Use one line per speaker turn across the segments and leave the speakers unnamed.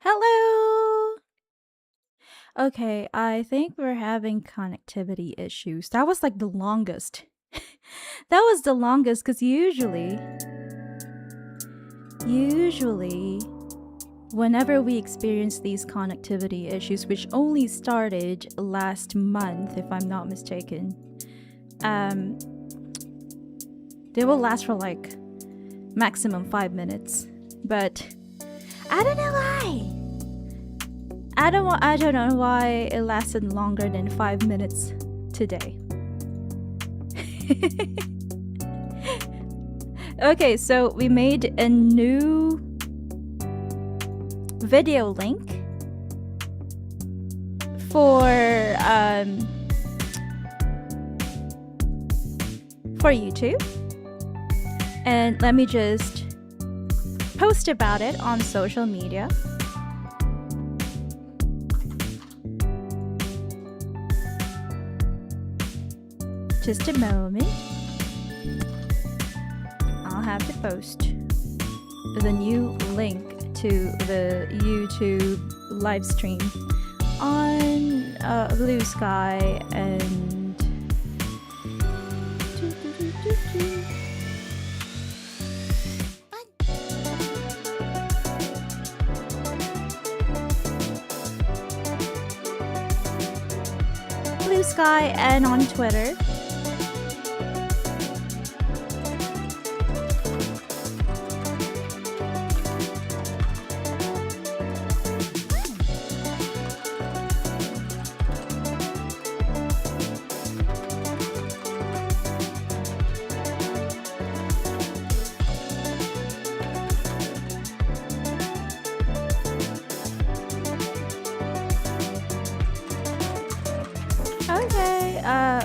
Hello! Okay, I think we're having connectivity issues. That was like the longest. That was the longest because usually, whenever we experience these connectivity issues, which only started last month, if I'm not mistaken, they will last for like maximum 5 minutes. But I don't know why. I don't know why it lasted longer than 5 minutes today. Okay, so we made a new video link for YouTube, and let me just post about it on social media. Just a moment. I'll have to post the new link to the YouTube live stream on Blue Sky and Blue Sky and on Twitter.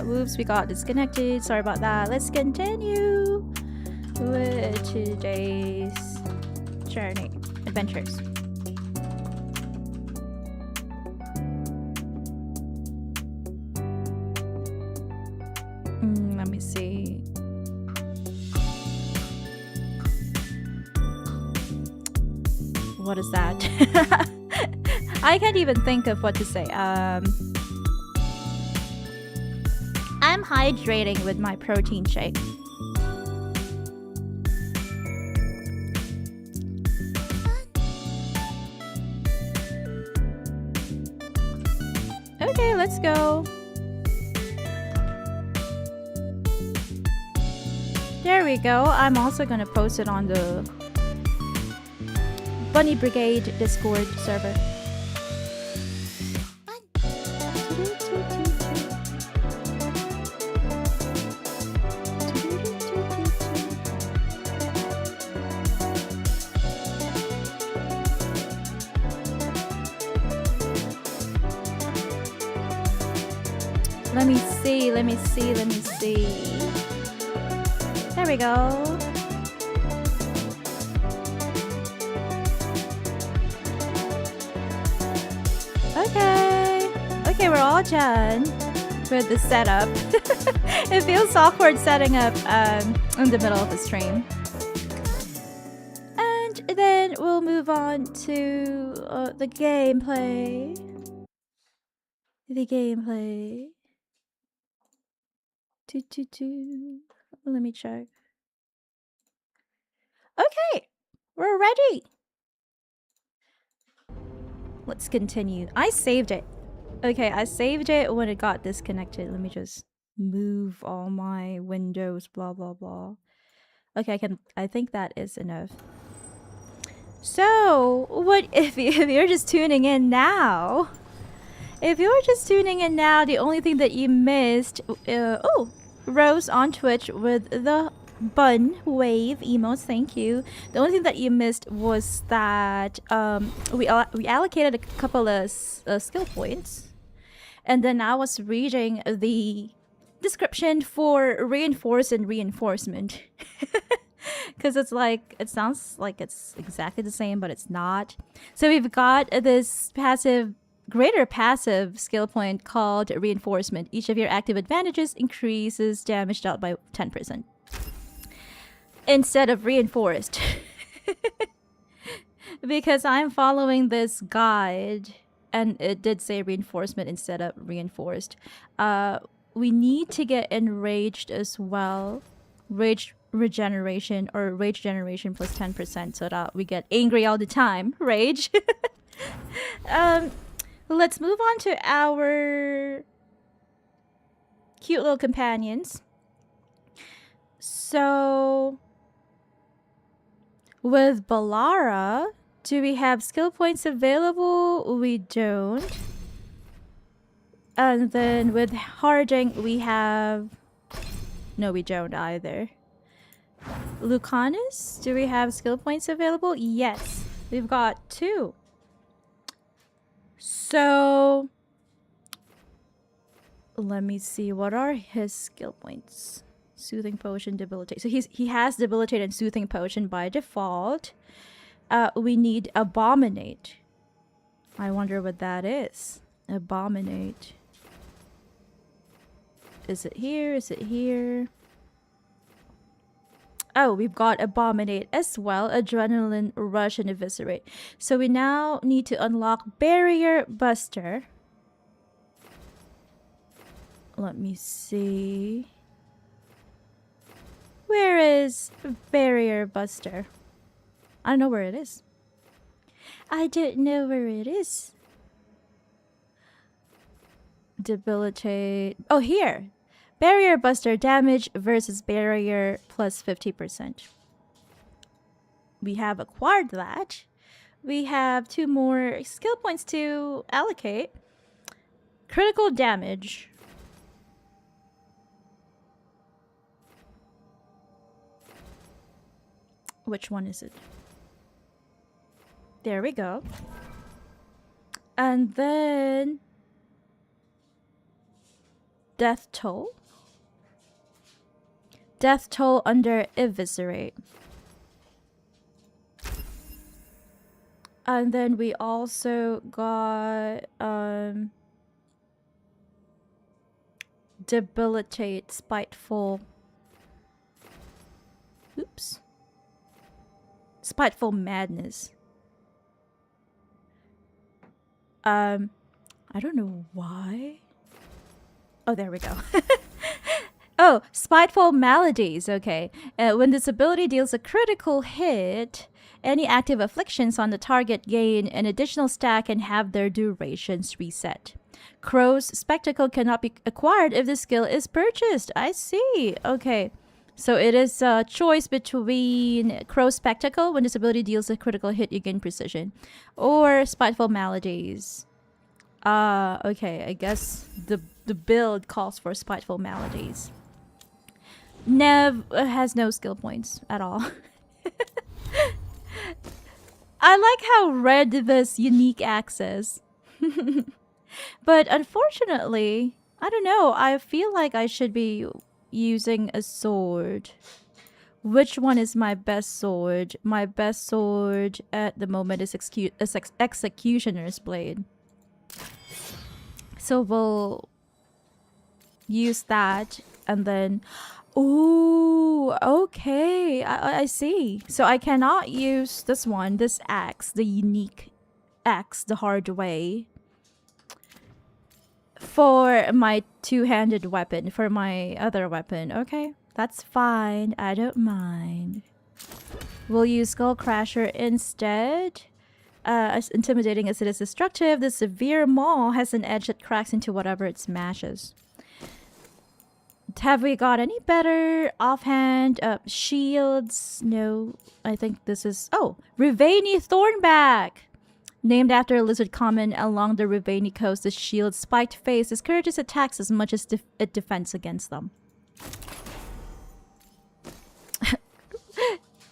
Whoops, we got disconnected. Sorry about that. Let's continue with today's journey adventures. Let me see. What is that? I can't even think of what to say. I'm hydrating with my protein shake. Okay, let's go. There we go. I'm also gonna post it on the Bunny Brigade Discord server. Let me see. There we go. Okay, we're all done with the setup. It feels awkward setting up in the middle of the stream. And then we'll move on to the gameplay. Let me check. Okay, we're ready. Let's continue. I saved it. Okay, I saved it when it got disconnected. Let me just move all my windows, blah, blah, blah. Okay, I think that is enough. So, what if you're just tuning in now? If you're just tuning in now, the only thing that you missed... Rose on Twitch with the bun wave emotes, thank you. The only thing that you missed was that we allocated a couple of skill points. And then I was reading the description for reinforce and reinforcement. Because it's like, it sounds like it's exactly the same, but it's not. So we've got this greater passive skill point called reinforcement. Each of your active advantages increases damage dealt by 10%. Instead of reinforced. Because I'm following this guide and it did say reinforcement instead of reinforced. We need to get enraged as well. Rage regeneration or rage generation plus 10% so that we get angry all the time. Rage. Let's move on to our cute little companions. So with Bellara, do we have skill points available? We don't. And then with Harding, we have... No, we don't either. Lucanis, do we have skill points available? Yes, we've got 2. So... let me see, what are his skill points? Soothing Potion, Debilitate. So he has Debilitate and Soothing Potion by default. We need Abominate. I wonder what that is. Abominate. Is it here? Is it here? Oh, we've got Abominate as well. Adrenaline Rush and Eviscerate. So we now need to unlock Barrier Buster. Let me see. Where is Barrier Buster? I don't know where it is. I don't know where it is. Debilitate. Oh, here. Barrier Buster, damage versus barrier plus 50%. We have acquired that. We have 2 more skill points to allocate. Critical damage. Which one is it? There we go. And then Death Toll. Death Toll under Eviscerate. And then we also got Debilitate, Spiteful. Oops. Spiteful Madness. I don't know why. Oh, there we go. Oh, Spiteful Maladies. Okay. When this ability deals a critical hit, any active afflictions on the target gain an additional stack and have their durations reset. Crow's Spectacle cannot be acquired if the skill is purchased. I see. Okay. So it is a choice between Crow's Spectacle, when this ability deals a critical hit, you gain precision, or Spiteful Maladies. Okay, I guess the build calls for Spiteful Maladies. Nev has no skill points at all. I like how red this unique axe is. But unfortunately, I don't know, I feel like I should be using a sword. Which one is my best sword? My best sword at the moment is Executioner's Blade. So we'll use that and then... Ooh, okay. I see. So I cannot use this one, this axe, the unique axe, the hard way, for my two-handed weapon, for my other weapon. Okay, that's fine. I don't mind. We'll use Skull Crasher instead. As intimidating as it is destructive, the Severe Maul has an edge that cracks into whatever it smashes. Have we got any better offhand? Shields? No. I think this is... Oh! Rivani Thornback! Named after a lizard common along the Rivani coast, the shield's spiked face discourages attacks as much as it defends against them.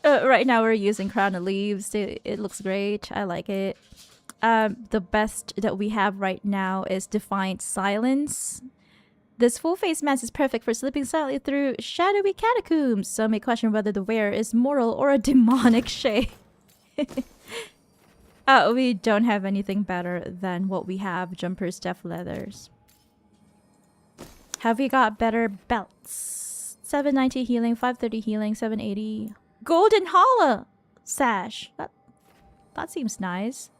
Right now we're using Crown of Leaves. It looks great. I like it. The best that we have right now is Defiant Silence. This full-face mask is perfect for slipping silently through shadowy catacombs. Some may question whether the wearer is mortal or a demonic shade. We don't have anything better than what we have. Jumper's Def Leathers. Have we got better belts? 790 healing, 530 healing, 780. Golden Hollow Sash. That seems nice.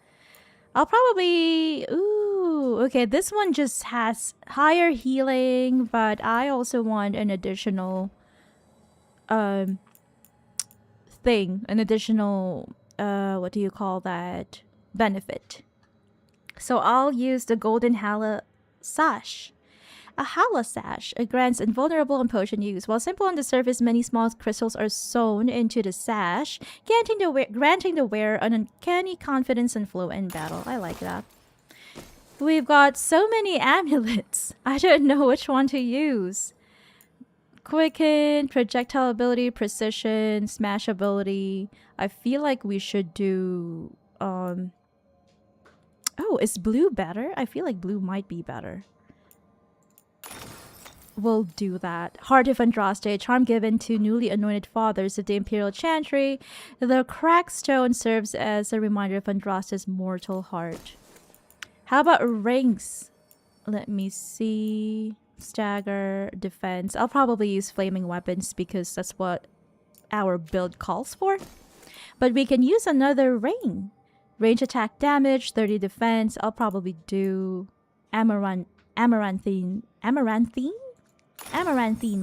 I'll probably... Ooh, okay, this one just has higher healing, but I also want an additional thing. An additional, what do you call that? Benefit. So I'll use the Golden Hala Sash. A Hala Sash grants invulnerable on potion use. While simple on the surface, many small crystals are sewn into the sash, granting the wearer an uncanny confidence and flow in battle. I like that. We've got so many amulets. I don't know which one to use. Quicken, projectile ability, precision, smash ability. I feel like we should do... Oh, is blue better? I feel like blue might be better. We'll do that. Heart of Andraste, charm given to newly anointed fathers of the Imperial Chantry. The cracked stone serves as a reminder of Andraste's mortal heart. How about rings? Let me see. Stagger, defense. I'll probably use flaming weapons because that's what our build calls for. But we can use another ring. Range attack damage, 30 defense. I'll probably do amaranthine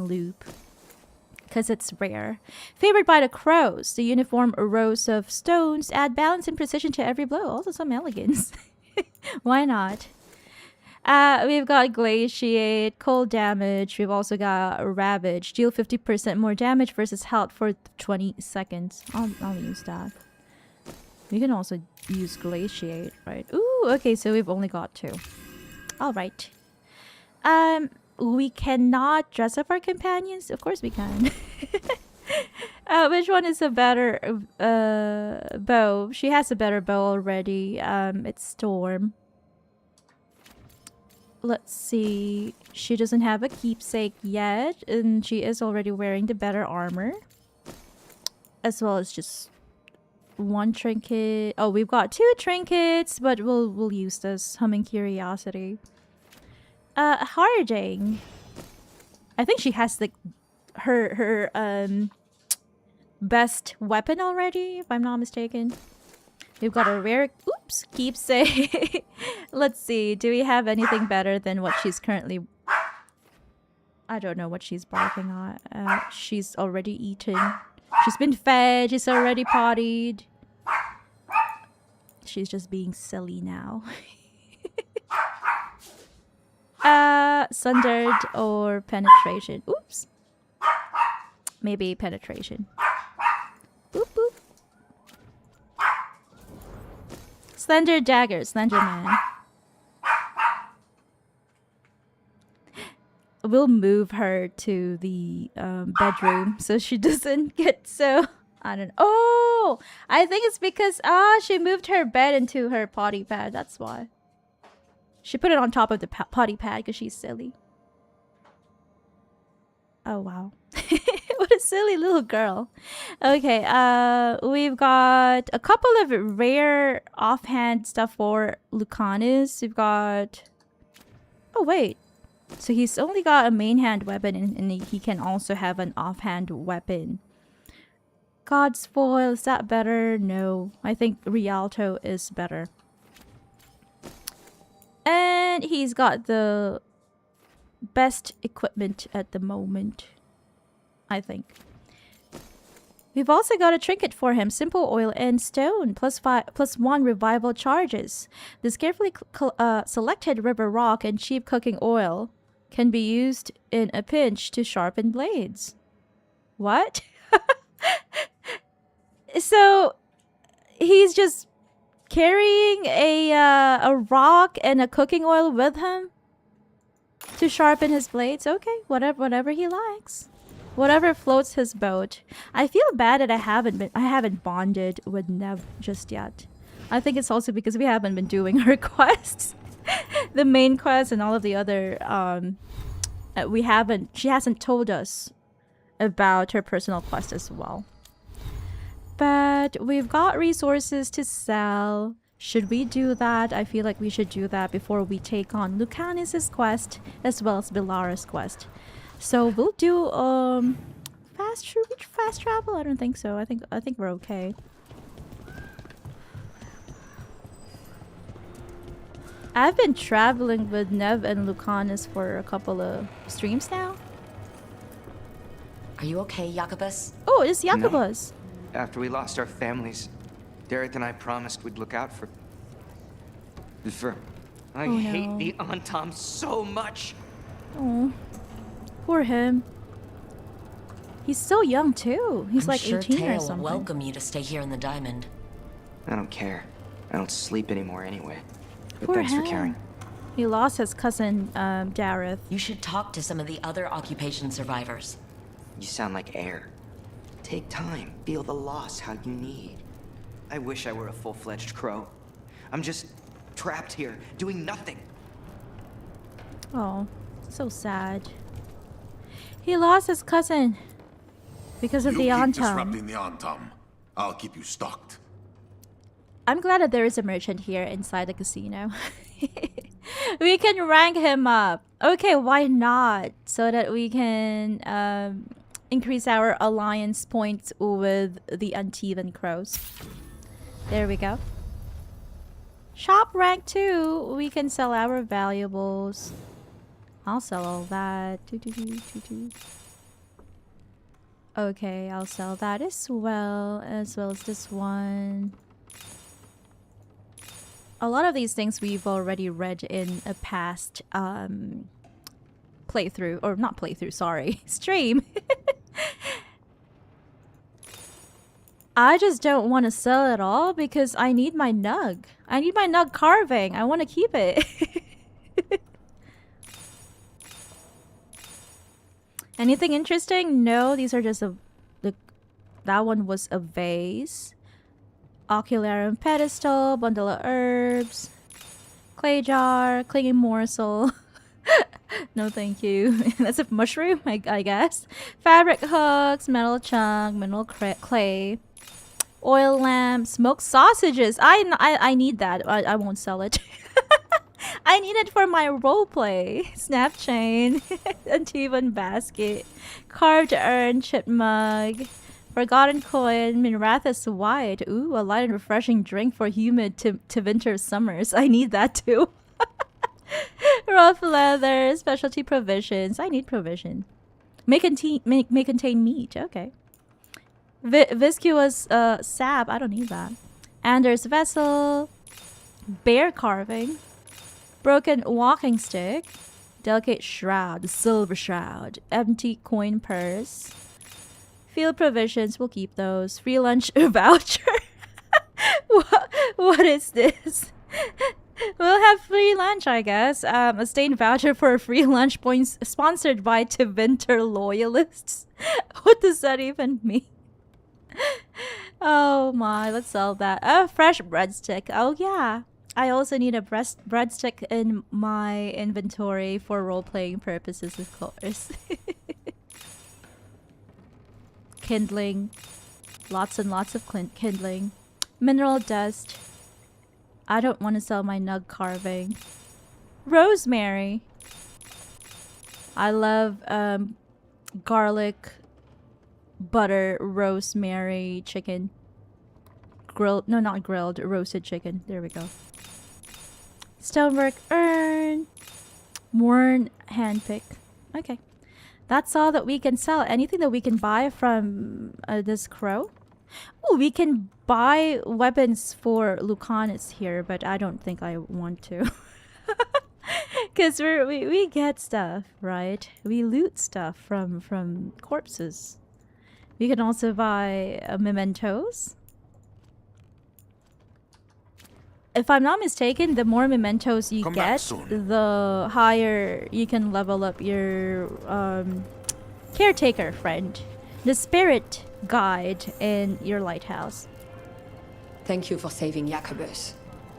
loop because it's rare. Favored by the crows, the uniform rows of stones add balance and precision to every blow. Also some elegance. Why not? We've got glaciate, cold damage. We've also got ravage, deal 50% more damage versus health for 20 seconds. I'll use that. We can also use glaciate, right? Ooh, okay, so we've only got 2. All right. We cannot dress up our companions. Of course we can. Which one is a better bow? She has a better bow already. It's Storm. Let's see. She doesn't have a keepsake yet, and she is already wearing the better armor. As well as just one trinket. Oh, we've got 2 trinkets, but we'll use this. Humming Curiosity. Harding. I think she has like her best weapon already, if I'm not mistaken. We've got a rare keepsake. Let's see. Do we have anything better than what she's currently... I don't know what she's barking on. She's already eaten. She's been fed. She's already pottied. She's just being silly now. Sundered or penetration. Oops. Maybe penetration. Boop boop. Slender dagger, Slender Man. We'll move her to the bedroom so she doesn't get so... I don't know. Oh! I think it's because she moved her bed into her potty pad. That's why. She put it on top of the potty pad because she's silly. Oh, wow. What a silly little girl. Okay, we've got a couple of rare offhand stuff for Lucanis. We've got... Oh, wait. So he's only got a main hand weapon and he can also have an offhand weapon. God's Foil, is that better? No. I think Rialto is better. And he's got the best equipment at the moment, I think. We've also got a trinket for him. Simple oil and stone. +1 revival charges. This carefully selected river rock and cheap cooking oil can be used in a pinch to sharpen blades. What? So he's just carrying a rock and a cooking oil with him to sharpen his blades. Okay, whatever he likes. Whatever floats his boat. I feel bad that I haven't bonded with Nev just yet. I think it's also because we haven't been doing her quests. The main quest and all of the other she hasn't told us about her personal quest as well. But we've got resources to sell. Should we do that? I feel like we should do that before we take on Lucanis' quest as well as Bellara's quest. So we'll do fast travel? I don't think so. I think we're okay. I've been traveling with Nev and Lucanis for a couple of streams now.
Are you okay, Jacobus?
Oh, it's Jacobus.
No. After we lost our families, Derek and I promised we'd look out for... I hate the Antam so much.
Oh, poor him. He's so young too. He's like
sure
18
Teo
or something.
will welcome you to stay here in the diamond.
I don't care. I don't sleep anymore anyway. But
Poor
thanks
him.
for caring.
He lost his cousin, Dareth.
You should talk to some of the other occupation survivors.
You sound like air. Take time. Feel the loss how you need. I wish I were a full-fledged crow. I'm just trapped here, doing nothing.
Oh, so sad. He lost his cousin because of the
You keep
Antam.
disrupting the Antam. I'll keep you stocked.
I'm glad that there is a merchant here inside the casino. We can rank him up. Okay, why not? So that we can increase our alliance points with the Antivan crows. There we go. Shop rank 2. We can sell our valuables. I'll sell all that. Okay, I'll sell that as well as this one. A lot of these things we've already read in a past playthrough, or not playthrough, sorry, stream. I just don't want to sell it all because I need my nug. I need my nug carving. I want to keep it. Anything interesting? No, these are just that one was a vase. Ocularium pedestal, bundle of herbs, clay jar, clinging morsel. No thank you. That's a mushroom, I guess. Fabric hooks, metal chunk, mineral clay, oil lamp, smoked sausages. I need that. I won't sell it. I need it for my roleplay. Snap chain, Antivan basket, carved urn, chip mug, forgotten coin, Minrathus white. Ooh, a light and refreshing drink for humid to winter summers. I need that too. Rough leather, specialty provisions. I need provision. May contain meat. Okay. Viscuous sap. I don't need that. Anders vessel, bear carving, broken walking stick, delicate shroud, silver shroud, empty coin purse, field provisions. We'll keep those. Free lunch voucher. What is this? We'll have free lunch, I guess. A stained voucher for a free lunch points sponsored by Winter loyalists. What does that even mean? Oh my, let's sell that. A fresh breadstick. Oh yeah. I also need a breadstick in my inventory for role-playing purposes, of course. Kindling. Lots and lots of kindling. Mineral dust. I don't want to sell my nug carving. Rosemary. I love garlic, butter, rosemary chicken. Grilled, no, not grilled, roasted chicken. There we go. Stonework urn. Worn handpick. Okay. That's all that we can sell. Anything that we can buy from this crow? Oh, we can buy weapons for Lucanis here, but I don't think I want to. Because we get stuff, right? We loot stuff from corpses. We can also buy mementos. If I'm not mistaken, the more mementos you get, the higher you can level up your caretaker friend. The spirit guide in your lighthouse.
Thank you for saving Jacobus.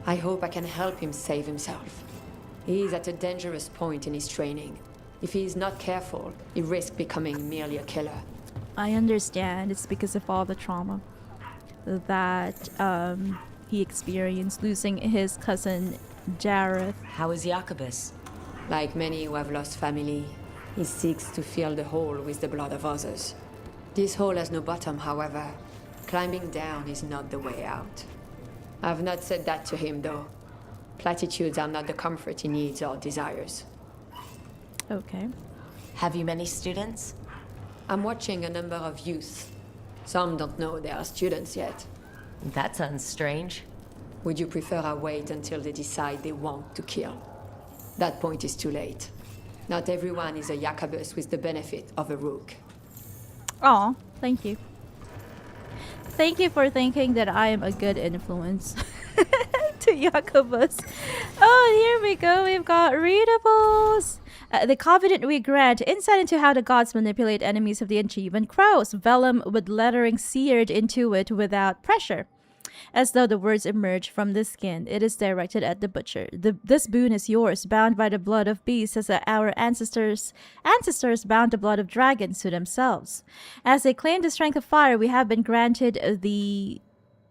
I hope I can help him save himself. He is at a dangerous point in his training. If he is not careful, he risks becoming merely a killer.
I understand. It's because of all the trauma that he experienced, losing his cousin Dareth.
How is Jacobus?
Like many who have lost family, he seeks to fill the hole with the blood of others. This hole has no bottom, however. Climbing down is not the way out. I've not said that to him, though. Platitudes are not the comfort he needs or desires.
Okay.
Have you many students?
I'm watching a number of youth. Some don't know they are students yet.
That sounds strange.
Would you prefer I wait until they decide they want to kill? That point is too late. Not everyone is a Jacobus with the benefit of a rook.
Aw, thank you. Thank you for thinking that I am a good influence to Jacobus. Oh, here we go. We've got readables. The Covenant we grant insight into how the gods manipulate enemies of the Antivan crows. Vellum with lettering seared into it without pressure. As though the words emerge from the skin, it is directed at the butcher. This boon is yours, bound by the blood of beasts, as our ancestors bound the blood of dragons to themselves. As they claim the strength of fire, we have been granted the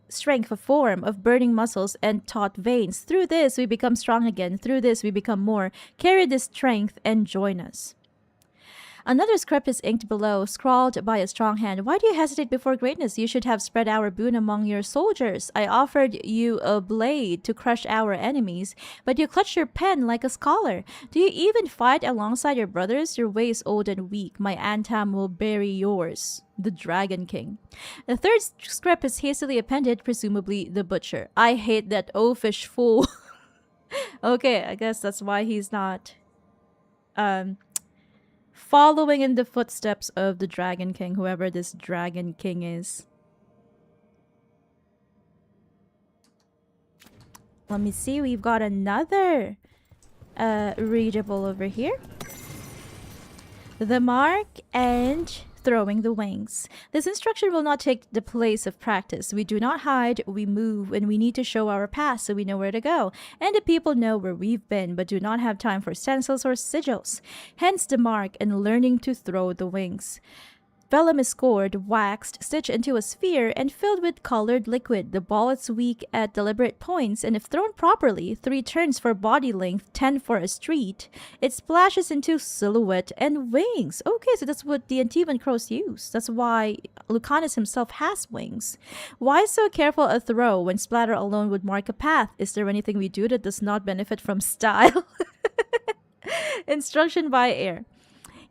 strength of form, of burning muscles and taut veins. Through this, we become strong again. Through this, we become more. Carry this strength and join us. Another script is inked below, scrawled by a strong hand. Why do you hesitate before greatness? You should have spread our boon among your soldiers. I offered you a blade to crush our enemies, but you clutch your pen like a scholar. Do you even fight alongside your brothers? Your way is old and weak. My Antam will bury yours. The Dragon King. The third script is hastily appended, presumably the butcher. I hate that oafish fool. Okay, I guess that's why he's not following in the footsteps of the Dragon King, whoever this Dragon King is. Let me see, we've got another readable over here. The mark and throwing the wings. This instruction will not take the place of practice. We do not hide, we move, and we need to show our path so we know where to go. And the people know where we've been, but do not have time for stencils or sigils. Hence the mark and learning to throw the wings. Vellum is scored, waxed, stitched into a sphere, and filled with colored liquid. The ball is weak at deliberate points, and if thrown properly, 3 turns for body length, 10 for a street, it splashes into silhouette and wings. Okay, so that's what the Antivan crows use. That's why Lucanis himself has wings. Why so careful a throw when splatter alone would mark a path? Is there anything we do that does not benefit from style? Instruction by air.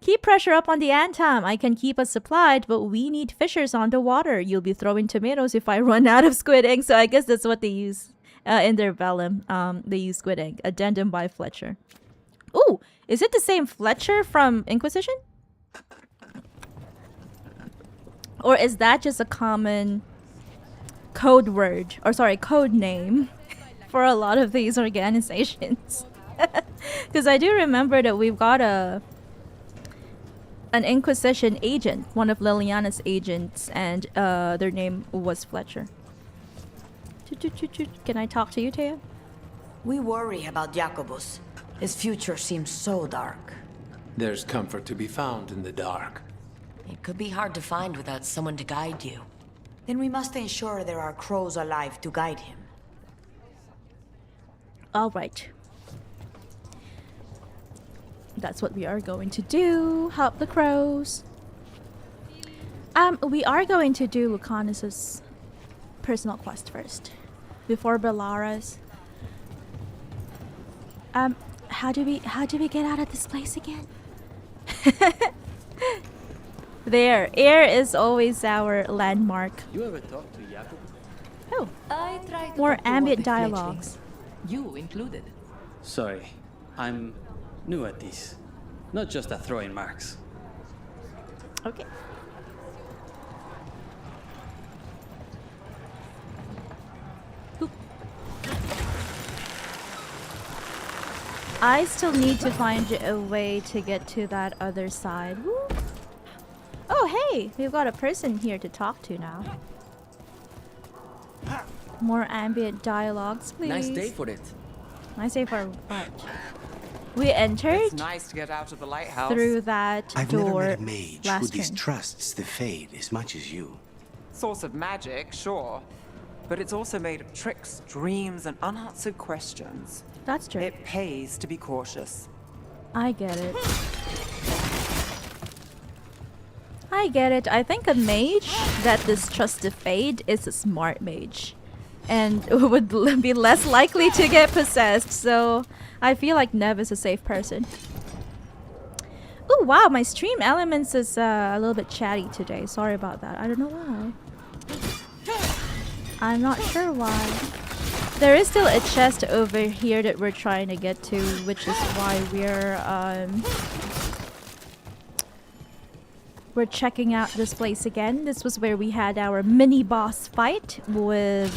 Keep pressure up on the Antam. I can keep us supplied, but we need fishers on the water. You'll be throwing tomatoes if I run out of squid ink. So I guess that's what they use in their vellum. They use squid ink. Addendum by Fletcher. Ooh, is it the same Fletcher from Inquisition? Or is that just a common code word, or sorry, code name for a lot of these organizations? Because I do remember that we've got an Inquisition agent, one of Liliana's agents, and their name was Fletcher. Can I talk to you, Taya?
We worry about Jacobus. His future seems so dark.
There's comfort to be found in the dark.
It could be hard to find without someone to guide you.
Then we must ensure there are crows alive to guide him.
All right. That's what we are going to do. Help the crows. We are going to do Lucanis's personal quest first, before Bellara's. How do we get out of this place again? There, air is always our landmark.
You ever talk to Jacob?
Oh,
I tried to
more
talk to
ambient
all the
dialogues.
fledglings. You included.
Sorry, I'm new at this. Not just at throwing marks.
Okay. Oop. I still need to find a way to get to that other side. Woo. Oh, hey! We've got a person here to talk to now. More ambient dialogues, please.
Nice day for it.
Nice day for what? We entered
It's nice to get out of the lighthouse.
through that
I've
door
never met a mage who
last turn.
distrusts the Fade as much as you.
Source of magic, sure. But it's also made of tricks, dreams, and unanswered questions.
That's true.
It pays to be cautious.
I get it. I get it. I think a mage that distrusts the Fade is a smart mage. and would be less likely to get possessed. So I feel like Nev is a safe person. Oh wow, my stream elements is a little bit chatty today. Sorry about that. I don't know why. I'm not sure why. There is still a chest over here that we're trying to get to, which is why we're checking out this place again. This was where we had our mini boss fight with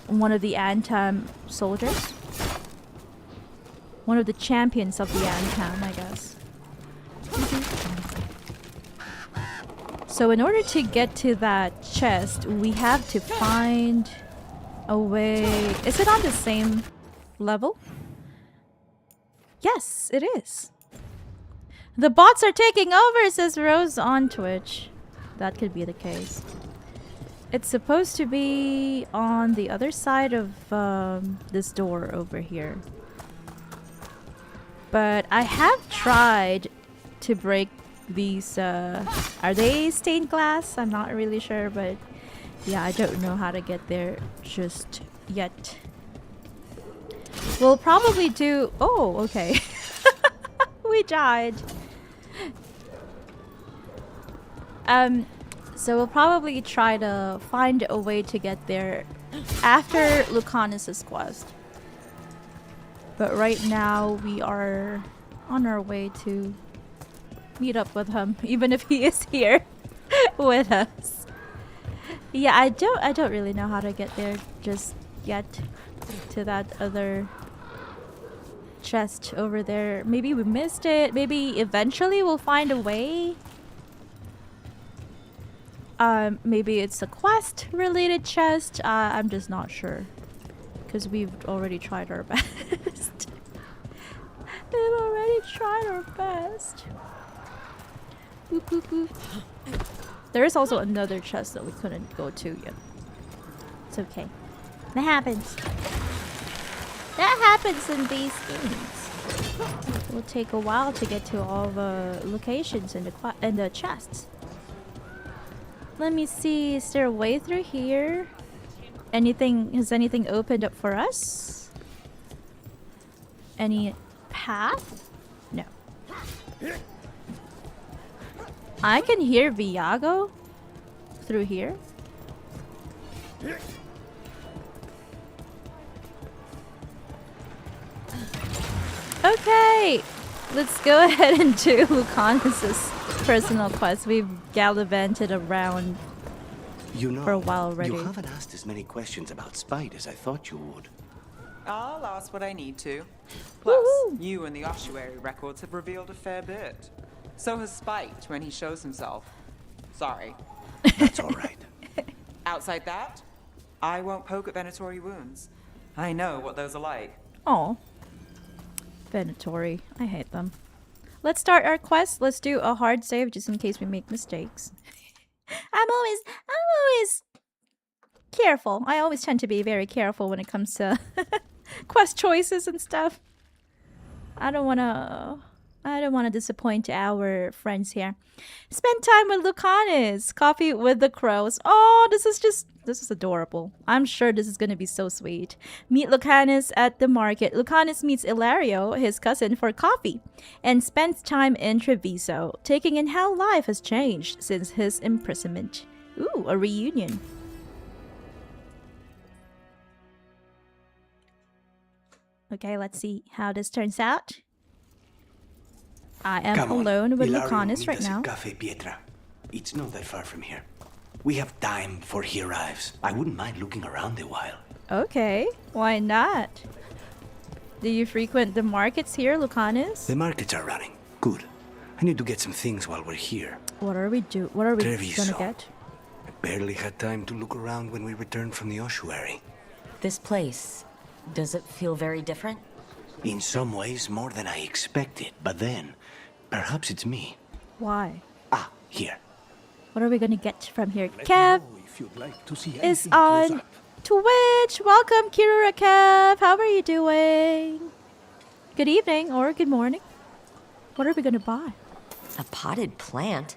one of the Antam soldiers. One of the champions of the Antam, I guess. So in order to get to that chest, we have to find a way... Is it on the same level? Yes, it is. The bots are taking over, says Rose on Twitch. That could be the case. It's supposed to be on the other side of this door over here. But I have tried to break these, are they stained glass? I'm not really sure, but yeah, I don't know how to get there just yet. We'll probably do... Oh, okay. We died. So we'll probably try to find a way to get there after Lucanis' quest. But right now we are on our way to meet up with him, even if he is here with us. Yeah, I don't really know how to get there just yet to that other chest over there. Maybe we missed it. Maybe eventually we'll find a way. Maybe it's a quest related chest. I'm just not sure, because we've already tried our best. We've already tried our best. Boop, boop, boop. There is also another chest that we couldn't go to yet. It's okay. That happens. That happens in these games. It will take a while to get to all the locations in the chests. Let me see. Is there a way through here? Has anything opened up for us? Any path? No. I can hear Viago through here. Okay, let's go ahead and do Lucanis' personal quest. We've gallivanted around for a while already.
You haven't asked as many questions about Spite as I thought you would.
I'll ask what I need to. Plus, you and the ossuary records have revealed a fair bit. So has Spite when he shows himself. Sorry.
That's all right.
Outside that, I won't poke at Venatori wounds. I know what those are like.
Oh, Venatori. I hate them. Let's start our quest. Let's do a hard save just in case we make mistakes. I'm always careful. I always tend to be very careful when it comes to quest choices and stuff. I don't want to disappoint our friends here. Spend time with Lucanis. Coffee with the crows. Oh, this is adorable. I'm sure this is going to be so sweet. Meet Lucanis at the market. Lucanis meets Illario, his cousin, for coffee and spends time in Treviso, taking in how life has changed since his imprisonment. Ooh, a reunion. Okay, let's see how this turns out. I am alone with Lucanis right now.
Cafe Pietra. It's not that far from here. We have time before he arrives. I wouldn't mind looking around a while.
Okay, why not? Do you frequent the markets here, Lucanis?
The markets are running. Good. I need to get some things while we're here.
What are we gonna get?
I barely had time to look around when we returned from the ossuary.
This place, does it feel very different?
In some ways, more than I expected. But then, perhaps it's me.
Why?
Ah, here.
What are we gonna get from here? Kev is on Twitch. Welcome, Kirura Kev. How are you doing? Good evening or good morning. What are we gonna buy?
A potted plant?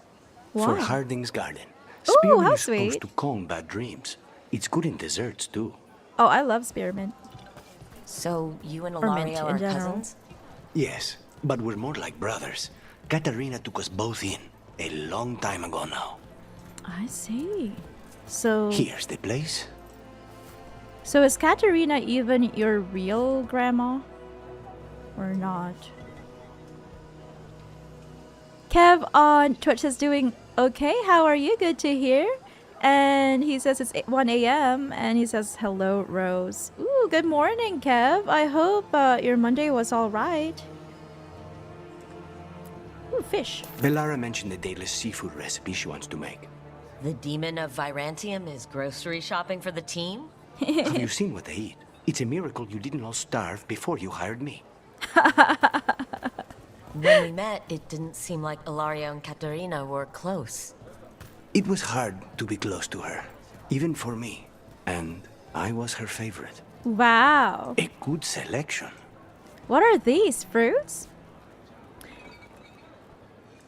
Why?
For Harding's garden.
Ooh, how
is supposed
sweet.
to calm bad dreams. It's good in desserts, too.
Oh, I love spearmint.
So you and
Or mint
Illario
in
are
general.
cousins?
Yes, but we're more like brothers. Katarina took us both in a long time ago now.
I see. So
Here's the place.
So is Katerina even your real grandma? Or not? Kev on Twitch is doing okay. How are you? Good to hear. And he says it's 1 a.m. and he says hello, Rose. Ooh, good morning, Kev. I hope your Monday was all right. Ooh, fish.
Bellara mentioned the daedalus seafood recipe she wants to make.
The demon of Virantium is grocery shopping for the team?
Have you seen what they eat? It's a miracle you didn't all starve before you hired me.
When we met, it didn't seem like Illario and Katerina were close.
It was hard to be close to her, even for me. And I was her favorite.
Wow.
A good selection.
What are these? Fruits?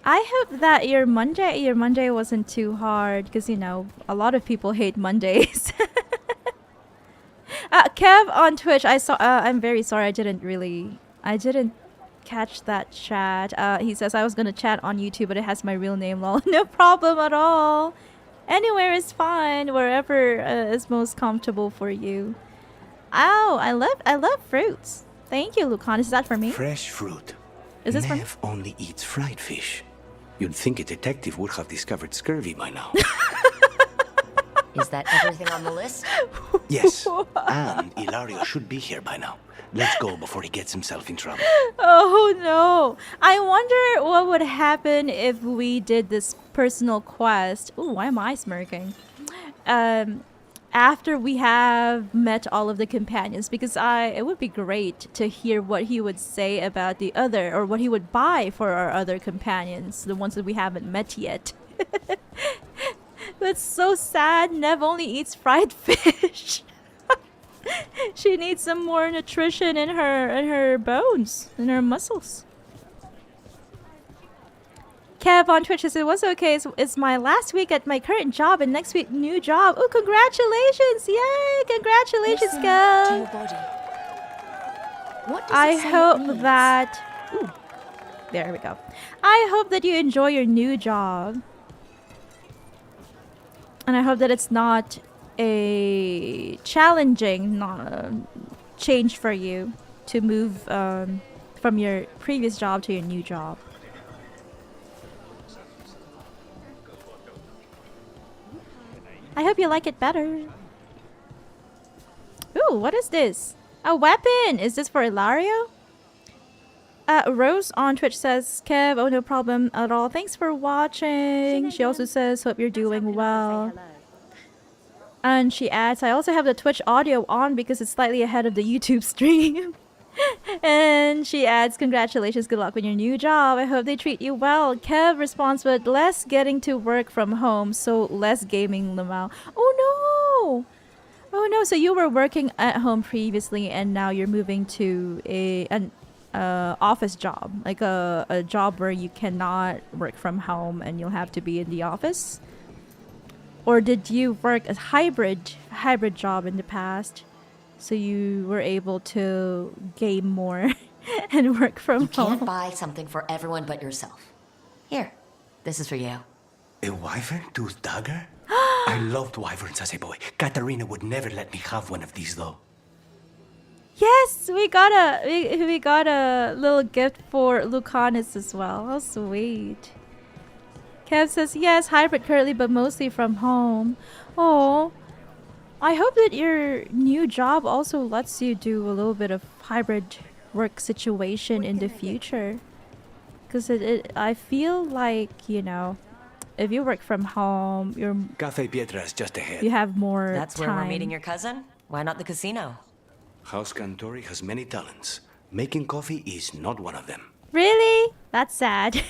I hope that your Monday wasn't too hard, because you know a lot of people hate Mondays. Kev on Twitch, I saw. I'm very sorry. I didn't catch that chat. He says I was gonna chat on YouTube, but it has my real name. Lol. No problem at all. Anywhere is fine. Wherever is most comfortable for you. Oh, I love fruits. Thank you, Lucanis. Is that for me?
Fresh fruit.
Is this for me?
Nev only eats fried fish. You'd think a detective would have discovered scurvy by now.
Is that everything on the list?
Yes, and Illario should be here by now. Let's go before he gets himself in trouble.
Oh no! I wonder what would happen if we did this personal quest. Ooh, why am I smirking? After we have met all of the companions, because it would be great to hear what he would say about the other, or what he would buy for our other companions, the ones that we haven't met yet. That's so sad. Nev only eats fried fish. She needs some more nutrition in her bones, in her muscles. Kev on Twitch says it was okay. It's my last week at my current job, and next week new job. Oh, congratulations! Yay! Congratulations, Kev.
What does
I
it say it
hope
means?
that. Ooh, there we go. I hope that you enjoy your new job, and I hope that it's not a challenging change for you to move from your previous job to your new job. I hope you like it better. Ooh, what is this? A weapon! Is this for Illario? Rose on Twitch says, Kev, oh no problem at all. Thanks for watching. She also says, hope you're doing well. And she adds, I also have the Twitch audio on because it's slightly ahead of the YouTube stream. And she adds, congratulations, good luck with your new job. I hope they treat you well. Kev responds with less getting to work from home, so less gaming, Lamau. Oh no! Oh no, so you were working at home previously and now you're moving to an office job. Like a job where you cannot work from home and you'll have to be in the office? Or did you work a hybrid job in the past? So you were able to game more and work from
You
home.
can't buy something for everyone but yourself. Here, this is for you.
A wyvern tooth dagger? I loved wyverns as a boy. Katarina would never let me have one of these, though.
Yes, we got a little gift for Lucanis as well. How sweet. Kev says yes, hybrid currently, but mostly from home. Oh, I hope that your new job also lets you do a little bit of hybrid work situation in the future. Because I feel like, you know, if you work from home,
Cafe Pietra is just ahead.
you have more
That's
time.
where we're meeting your cousin? Why not the casino?
House Cantori has many talents. Making coffee is not one of them.
Really? That's sad.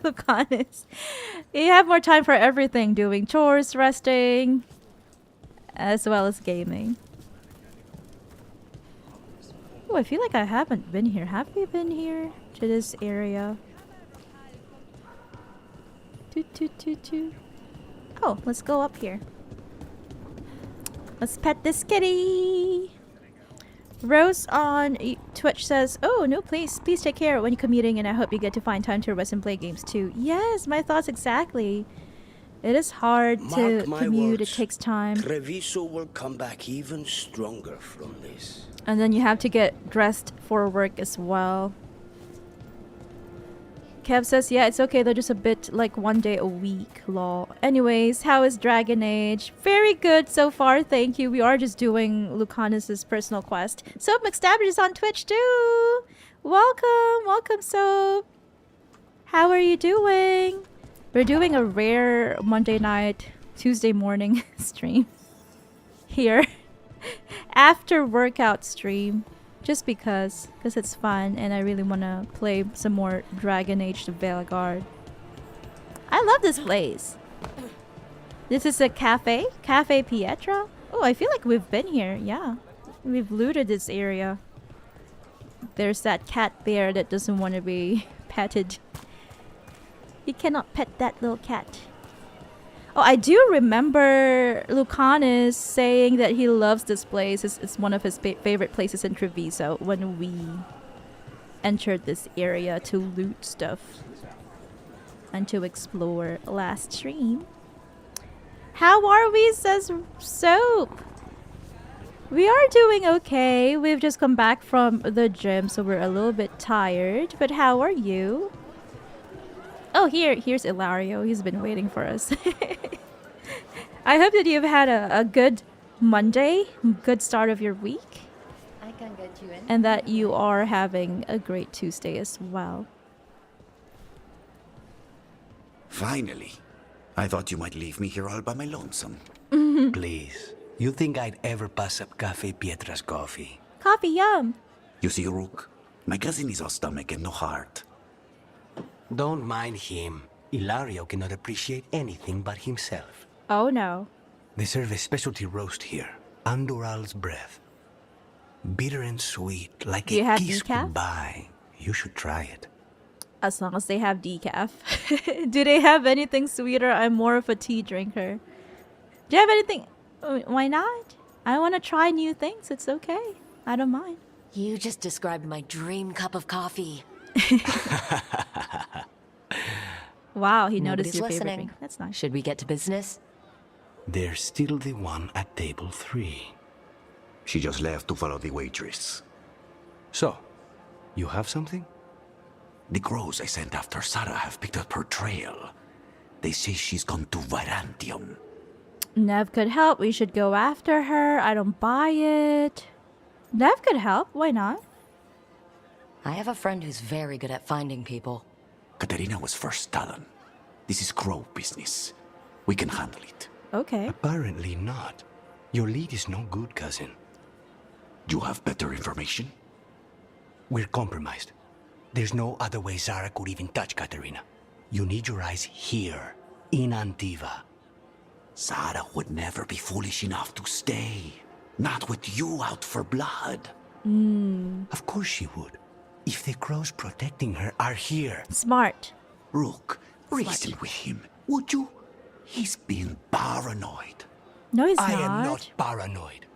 Look honest. You have more time for everything, doing chores, resting, as well as gaming. Oh, I feel like I haven't been here. Have we been here to this area? Oh, let's go up here. Let's pet this kitty. Rose on Twitch says, "Oh no, please take care when you're commuting, and I hope you get to find time to rest and play games too." Yes, my thoughts exactly. It is hard to commute. It takes time.
Treviso will come back even stronger from this.
And then you have to get dressed for work as well. Kev says, yeah, it's okay though, just a bit like 1 day a week, lol. Anyways, how is Dragon Age? Very good so far, thank you. We are just doing Lucanis' personal quest. Soap McStabbage is on Twitch too! Welcome Soap! How are you doing? We're doing a rare Monday night, Tuesday morning stream here. After workout stream. Just because it's fun and I really want to play some more Dragon Age to Veilguard. I love this place. This is a Cafe Pietra. Oh, I feel like we've been here. Yeah, we've looted this area. There's that cat there that doesn't want to be petted. You cannot pet that little cat. Oh, I do remember Lucanis saying that he loves this place. It's one of his favorite places in Treviso when we entered this area to loot stuff and to explore last stream. How are we, says Soap? We are doing okay. We've just come back from the gym, so we're a little bit tired. But how are you? Oh, here's Illario. He's been waiting for us. I hope that you've had a good Monday, good start of your week.
I can get you in.
And that you are having a great Tuesday as well.
Finally. I thought you might leave me here all by my lonesome. Please. You think I'd ever pass up Cafe Pietra's coffee?
Coffee, yum.
You see, Rook, my cousin is all stomach and no heart. Don't mind him. Illario cannot appreciate anything but himself.
Oh no.
They serve a specialty roast here. Andoral's breath. Bitter and sweet, like
Do you
a
have
kiss
decaf?
goodbye. You should try it.
As long as they have decaf. Do they have anything sweeter? I'm more of a tea drinker. Do you have anything? Why not? I want to try new things. It's okay. I don't mind.
You just described my dream cup of coffee.
Wow, he noticed
Nobody's
your favorite
listening.
drink. That's nice.
Should we get to business?
There's still the one at table 3. She just left to follow the waitress. So, you have something? The crows I sent after Sarah have picked up her trail. They say she's gone to Virantium.
Nev could help. We should go after her. I don't buy it. Nev could help. Why not?
I have a friend who's very good at finding people.
Katerina was first Talon. This is crow business. We can handle it.
Okay.
Apparently not. Your lead is no good, cousin. You have better information? We're compromised. There's no other way Zara could even touch Katerina. You need your eyes here, in Antiva. Zara would never be foolish enough to stay. Not with you out for blood. Of course she would. If the crows protecting her are here.
Smart.
Rook, reason with him, would you? He's being paranoid.
No, he's
I
not.
am not paranoid.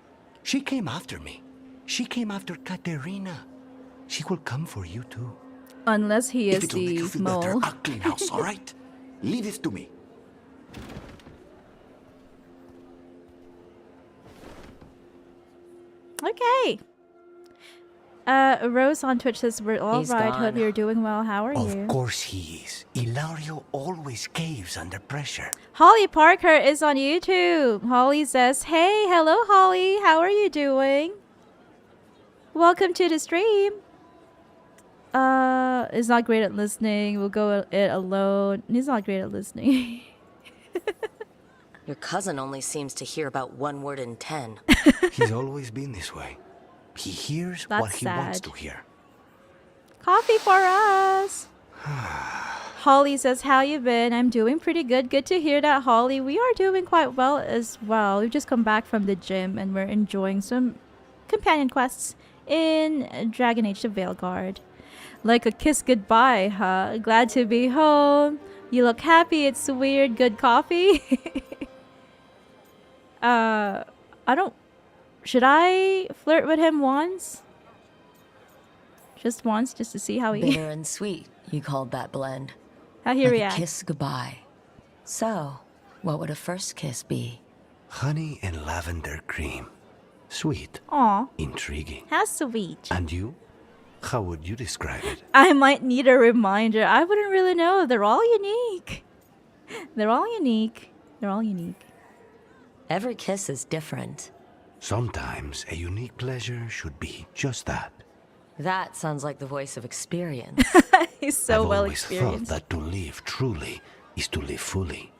She came after me. She came after Katerina. She will come for you too.
Unless he
If
is
it'll make
the
you feel better,
mole.
I'll clean house, all right? Leave it to me.
Okay. Rose on Twitch says we're all
He's
right. Hope
gone.
you're doing well. How are you?
Of course he is. Illario always caves under pressure.
Holly Parker is on YouTube. Holly says, "Hey, hello, Holly. How are you doing? Welcome to the stream." Is not great at listening. We'll go it alone. He's not great at listening.
Your cousin only seems to hear about 1 word in 10.
He's always been this way. He hears what
That's
he wants
sad.
to hear.
Coffee for us. Holly says, "How you been?" I'm doing pretty good. Good to hear that, Holly. We are doing quite well as well. We've just come back from the gym and we're enjoying some companion quests in Dragon Age: The Veilguard. Like a kiss goodbye, huh? Glad to be home. You look happy. It's weird. Good coffee. I don't... Should I flirt with him once? Just once, just to see how he...
Bitter and sweet, you called that blend.
How he
like
reacts.
A kiss goodbye. So, what would a first kiss be?
Honey and lavender cream. Sweet.
Aw.
Intriguing.
How sweet.
And you? How would you describe it?
I might need a reminder. I wouldn't really know. They're all unique. They're all unique. They're all unique.
Every kiss is different.
Sometimes a unique pleasure should be just that.
That sounds like the voice of experience.
He's so
I've
well
always
experienced.
thought that to live truly is to live fully.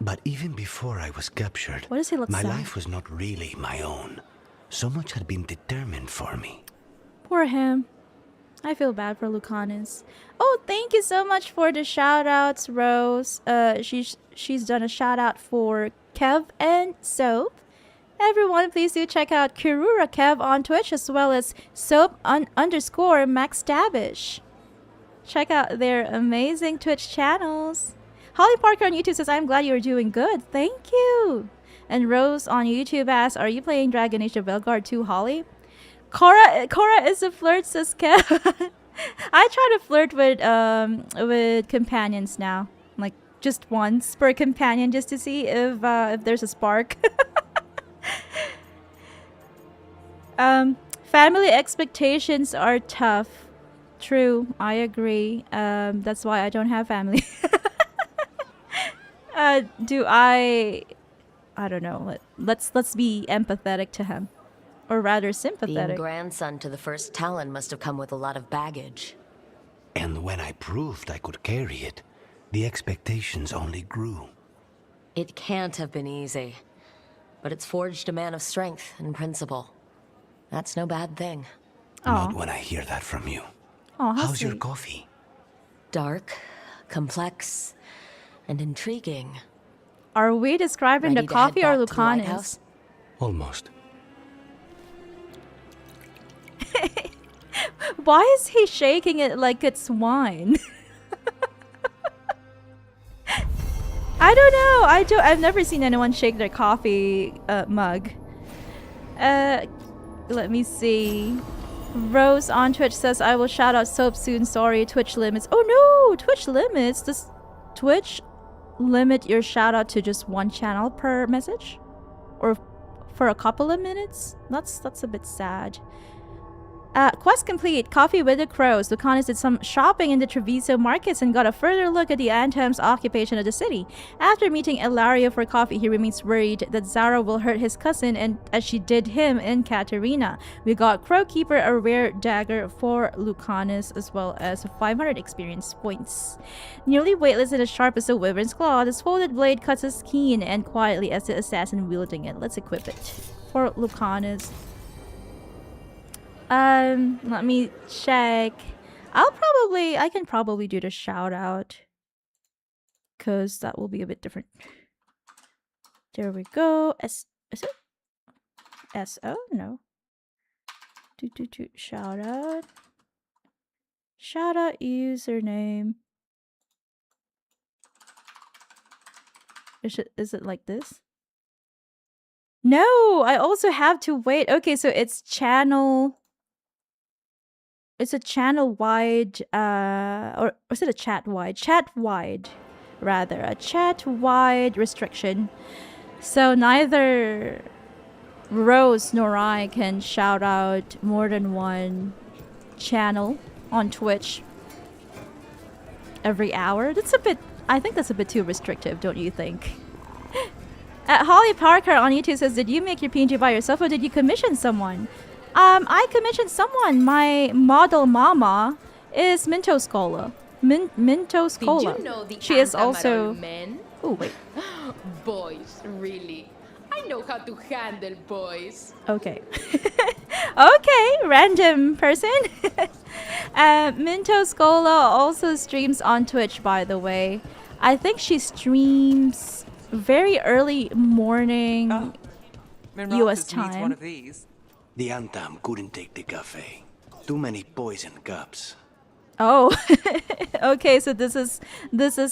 But even before I was captured,
What does he look
my
sad?
life was not really my own. So much had been determined for me.
Poor him. I feel bad for Lucanis. Oh, thank you so much for the shout-outs, Rose. She's done a shout-out for Kev and Soap. Everyone, please do check out Kirura Kev on Twitch, as well as Soap_Max Dabish. Check out their amazing Twitch channels. Holly Parker on YouTube says, I'm glad you're doing good. Thank you. And Rose on YouTube asks, are you playing Dragon Age of Veilguard 2, Holly? Cora is a flirt, says Kev. I try to flirt with companions now. Like, just once per companion, just to see if there's a spark. Family expectations are tough. True, I agree. That's why I don't have family. I don't know. Let's be empathetic to him. Or rather sympathetic.
Being grandson to the first Talon must have come with a lot of baggage.
And when I proved I could carry it, the expectations only grew.
It can't have been easy. But it's forged a man of strength and principle. That's no bad thing.
Not when I hear that from you.
Oh,
How's your coffee?
Dark, complex, and intriguing.
Are we describing the
Ready to head
coffee or
back to the
Lucanis?
lighthouse?
Almost.
Why is he shaking it like it's wine? I don't know. I've never seen anyone shake their coffee mug. Let me see. Rose on Twitch says, I will shout out Soap soon. Sorry, Twitch limits. Oh no, Twitch limits. Does Twitch limit your shout out to just one channel per message? Or for a couple of minutes? That's a bit sad. Quest complete. Coffee with the Crows. Lucanis did some shopping in the Treviso markets and got a further look at the Antem's occupation of the city. After meeting Illario for coffee, he remains worried that Zara will hurt his cousin, and as she did him in Katerina. We got Crowkeeper, a rare dagger for Lucanis, as well as 500 experience points. Nearly weightless and as sharp as a wyvern's claw, this folded blade cuts as keen and quietly as the assassin wielding it. Let's equip it for Lucanis. Let me check. I can probably do the shout out, cause that will be a bit different. There we go. Is it? SO? No. Shout out. Shout out username. Is it like this? No, I also have to wait. Okay, so it's channel. It's a channel-wide, or is it a chat-wide? Chat-wide, rather. A chat-wide restriction. So neither Rose nor I can shout out more than one channel on Twitch every hour. I think that's a bit too restrictive, don't you think? Holly Parker on YouTube says, did you make your PNG by yourself or did you commission someone? I commissioned someone. My model mama is Minto Scola. Minto Scola.
Did you know the
she is
Antam are
also...
all men?
Oh, wait.
Boys, really? I know how to handle boys.
Okay. Okay, random person. Minto Scola also streams on Twitch, by the way. I think she streams very early morning US time.
One of these.
The Antam couldn't take the cafe. Too many poison cups.
Oh, okay. So this is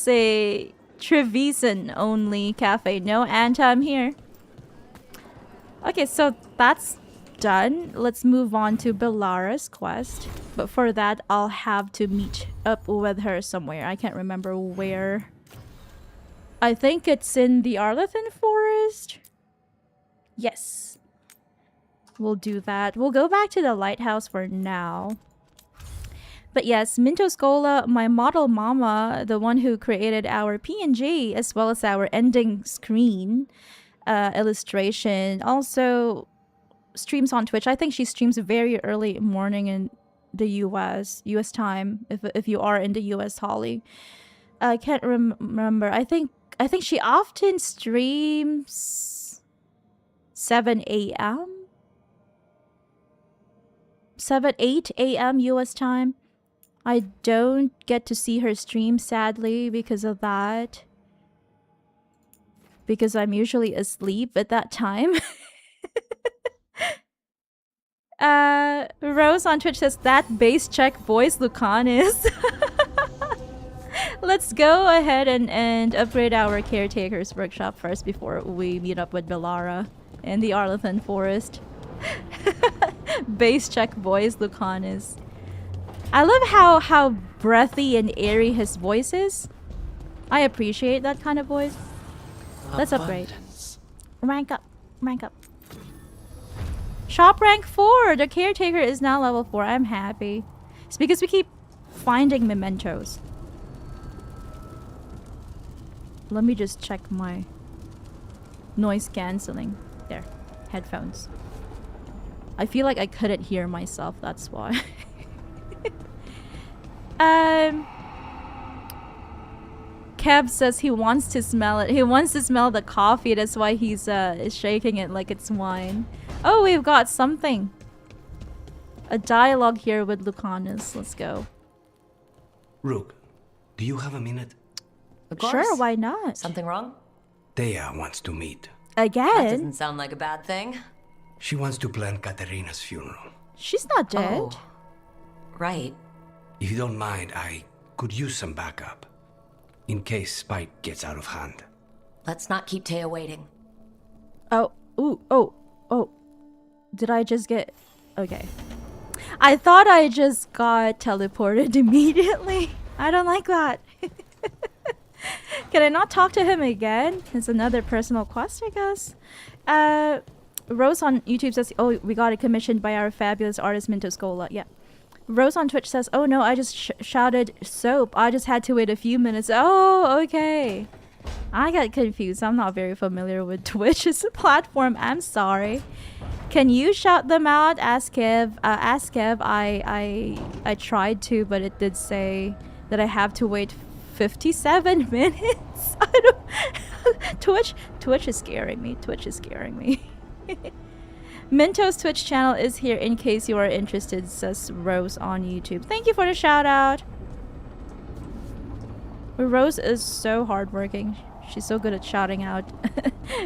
a Trevisan only cafe. No Antam here. Okay, so that's done. Let's move on to Bellara's quest. But for that, I'll have to meet up with her somewhere. I can't remember where. I think it's in the Arlathan Forest. Yes. We'll do that. We'll go back to the lighthouse for now. But yes, Minto Scola, my model mama, the one who created our PNG as well as our ending screen illustration, also streams on Twitch. I think she streams very early morning in the US time, if you are in the US, Holly. I can't remember. I think she often streams 7 a.m. 8 a.m. US time. I don't get to see her stream, sadly, because of that. Because I'm usually asleep at that time. Rose on Twitch says, that base check voice Lucanis. Let's go ahead and upgrade our caretaker's workshop first before we meet up with Bellara in the Arlathan Forest. Base check voice Lucanis. I love how breathy and airy his voice is. I appreciate that kind of voice. Let's upgrade. Rank up. Rank up. Shop rank 4! The caretaker is now level 4. I'm happy. It's because we keep finding mementos. Let me just check my noise cancelling. There. Headphones. I feel like I couldn't hear myself, that's why. Kev says he wants to smell it. He wants to smell the coffee. That's why he's shaking it like it's wine. Oh, we've got something. A dialogue here with Lucanis. Let's go.
Rook, do you have a minute?
Of course.
Sure, why not?
Something wrong?
Thea wants to meet.
Again?
That doesn't sound like a bad thing.
She wants to plan Katerina's funeral.
She's not dead.
Oh, right.
If you don't mind, I could use some backup. In case Spite gets out of hand.
Let's not keep Taya waiting.
Oh, ooh, oh. Did I just get... Okay. I thought I just got teleported immediately. I don't like that. Can I not talk to him again? It's another personal quest, I guess. Rose on YouTube says, oh, we got it commissioned by our fabulous artist Minto Scola. Yeah. Rose on Twitch says, oh no, I just shouted soap. I just had to wait a few minutes. Oh, okay. I got confused. I'm not very familiar with Twitch as a platform. I'm sorry. Can you shout them out? Ask Kev. I tried to, but it did say that I have to wait 57 minutes. I don't... Twitch is scaring me. Twitch is scaring me. Minto's Twitch channel is here in case you are interested, says Rose on YouTube. Thank you for the shout out. Rose is so hardworking. She's so good at shouting out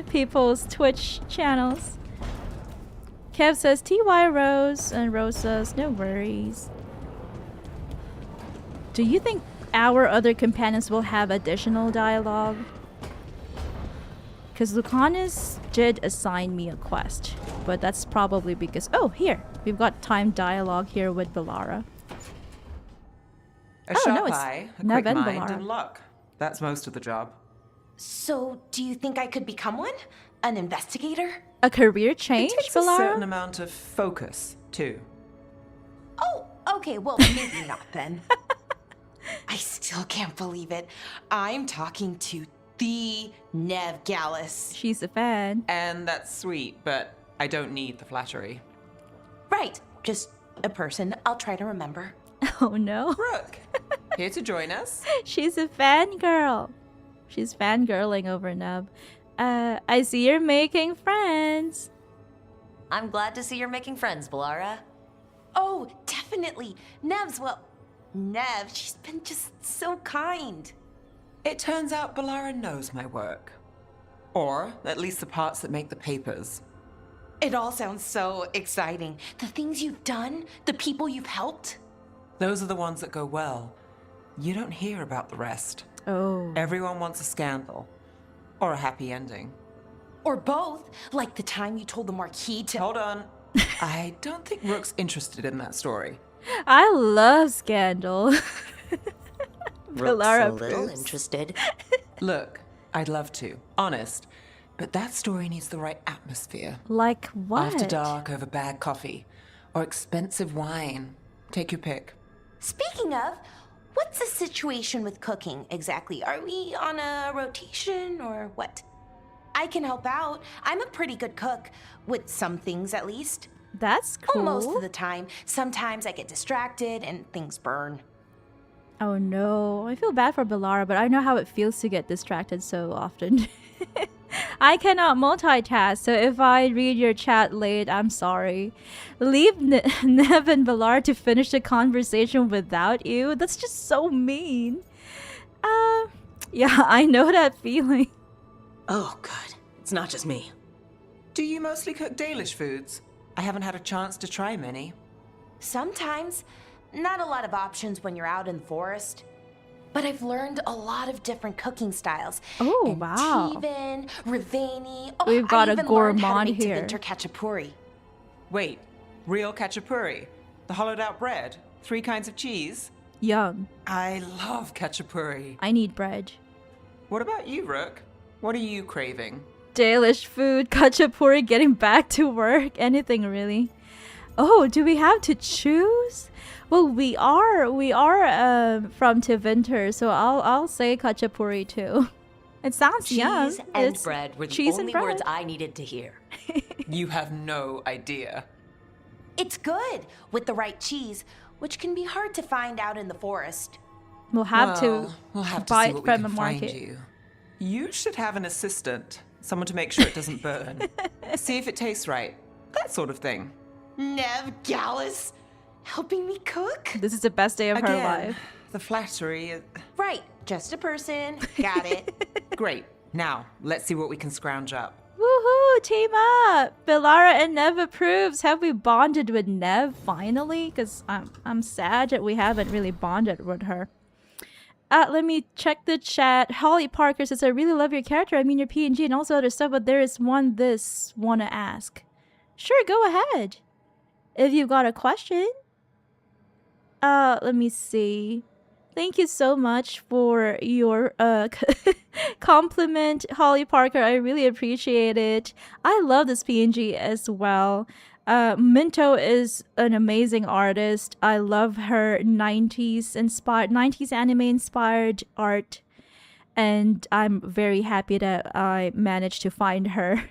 people's Twitch channels. Kev says TY Rose, and Rose says no worries. Do you think our other companions will have additional dialogue? Because Lucanis did assign me a quest, but that's probably because... Oh, here! We've got timed dialogue here with Bellara.
A sharp eye, a quick mind,
Bellara.
and luck. That's most of the job.
So, do you think I could become one? An investigator?
A career change,
It takes
Bellara?
a certain amount of focus, too.
Oh, okay, well, maybe not then. I still can't believe it. I'm talking to the Nev Gallus.
She's a fan.
And that's sweet, but I don't need the flattery.
Right, just a person I'll try to remember.
Oh no.
Rook, here to join us.
She's a fangirl. She's fangirling over Nub. I see you're making friends.
I'm glad to see you're making friends, Bellara.
Oh, definitely. Nev's, well, Nev, she's been just so kind.
It turns out Bellara knows my work. Or at least the parts that make the papers.
It all sounds so exciting. The things you've done, the people you've helped.
Those are the ones that go well. You don't hear about the rest.
Oh.
Everyone wants a scandal. Or a happy ending.
Or both, like the time you told the Marquis to—
Hold on. I don't think Rook's interested in that story.
I love scandal.
Rook's
Bellara
a little
approves.
interested.
Look, I'd love to, honest. But that story needs the right atmosphere.
Like what?
After dark over bad coffee. Or expensive wine. Take your pick.
Speaking of, what's the situation with cooking exactly? Are we on a rotation or what? I can help out. I'm a pretty good cook, with some things at least.
That's cool.
Well, most of the time. Sometimes I get distracted and things burn.
Oh no, I feel bad for Bellara, but I know how it feels to get distracted so often. I cannot multitask, so if I read your chat late, I'm sorry. Leave Nev and Bellara to finish the conversation without you? That's just so mean. Yeah, I know that feeling.
Oh, good. It's not just me.
Do you mostly cook Dalish foods? I haven't had a chance to try many.
Sometimes. Not a lot of options when you're out in the forest. But I've learned a lot of different cooking styles.
Oh, wow.
Antivan, Ravani. Oh,
We've got
I
a
even learned how to
gourmand
make
here.
winter khachapuri.
Wait, real khachapuri? The hollowed out bread? 3 kinds of cheese?
Yum.
I love khachapuri.
I need bread.
What about you, Rook? What are you craving?
Dalish food, khachapuri, getting back to work, anything really. Oh, do we have to choose? Well, we are from Tevinter, so I'll say khachapuri too. It sounds yum.
Cheese and
It's
bread were the
cheese
only
and bread.
words I needed to hear.
You have no idea.
It's good with the right cheese, which can be hard to find out in the forest.
We'll have to buy
see
it
what
from
we
the
can
market.
find you. You should have an assistant. Someone to make sure it doesn't burn. See if it tastes right. That sort of thing.
Nev Gallus, helping me cook?
This is the best day of her
Again,
life.
the flattery is...
Right, just a person. Got it.
Great. Now, let's see what we can scrounge up.
Woohoo! Team up! Bellara and Nev approves. Have we bonded with Nev finally? Because I'm sad that we haven't really bonded with her. Let me check the chat. Holly Parker says, I really love your character. I mean your PNG and also other stuff, but there is one this wanna ask. Sure, go ahead. If you've got a question. Let me see. Thank you so much for your compliment, Holly Parker. I really appreciate it. I love this PNG as well. Minto is an amazing artist. I love her 90s anime inspired art. And I'm very happy that I managed to find her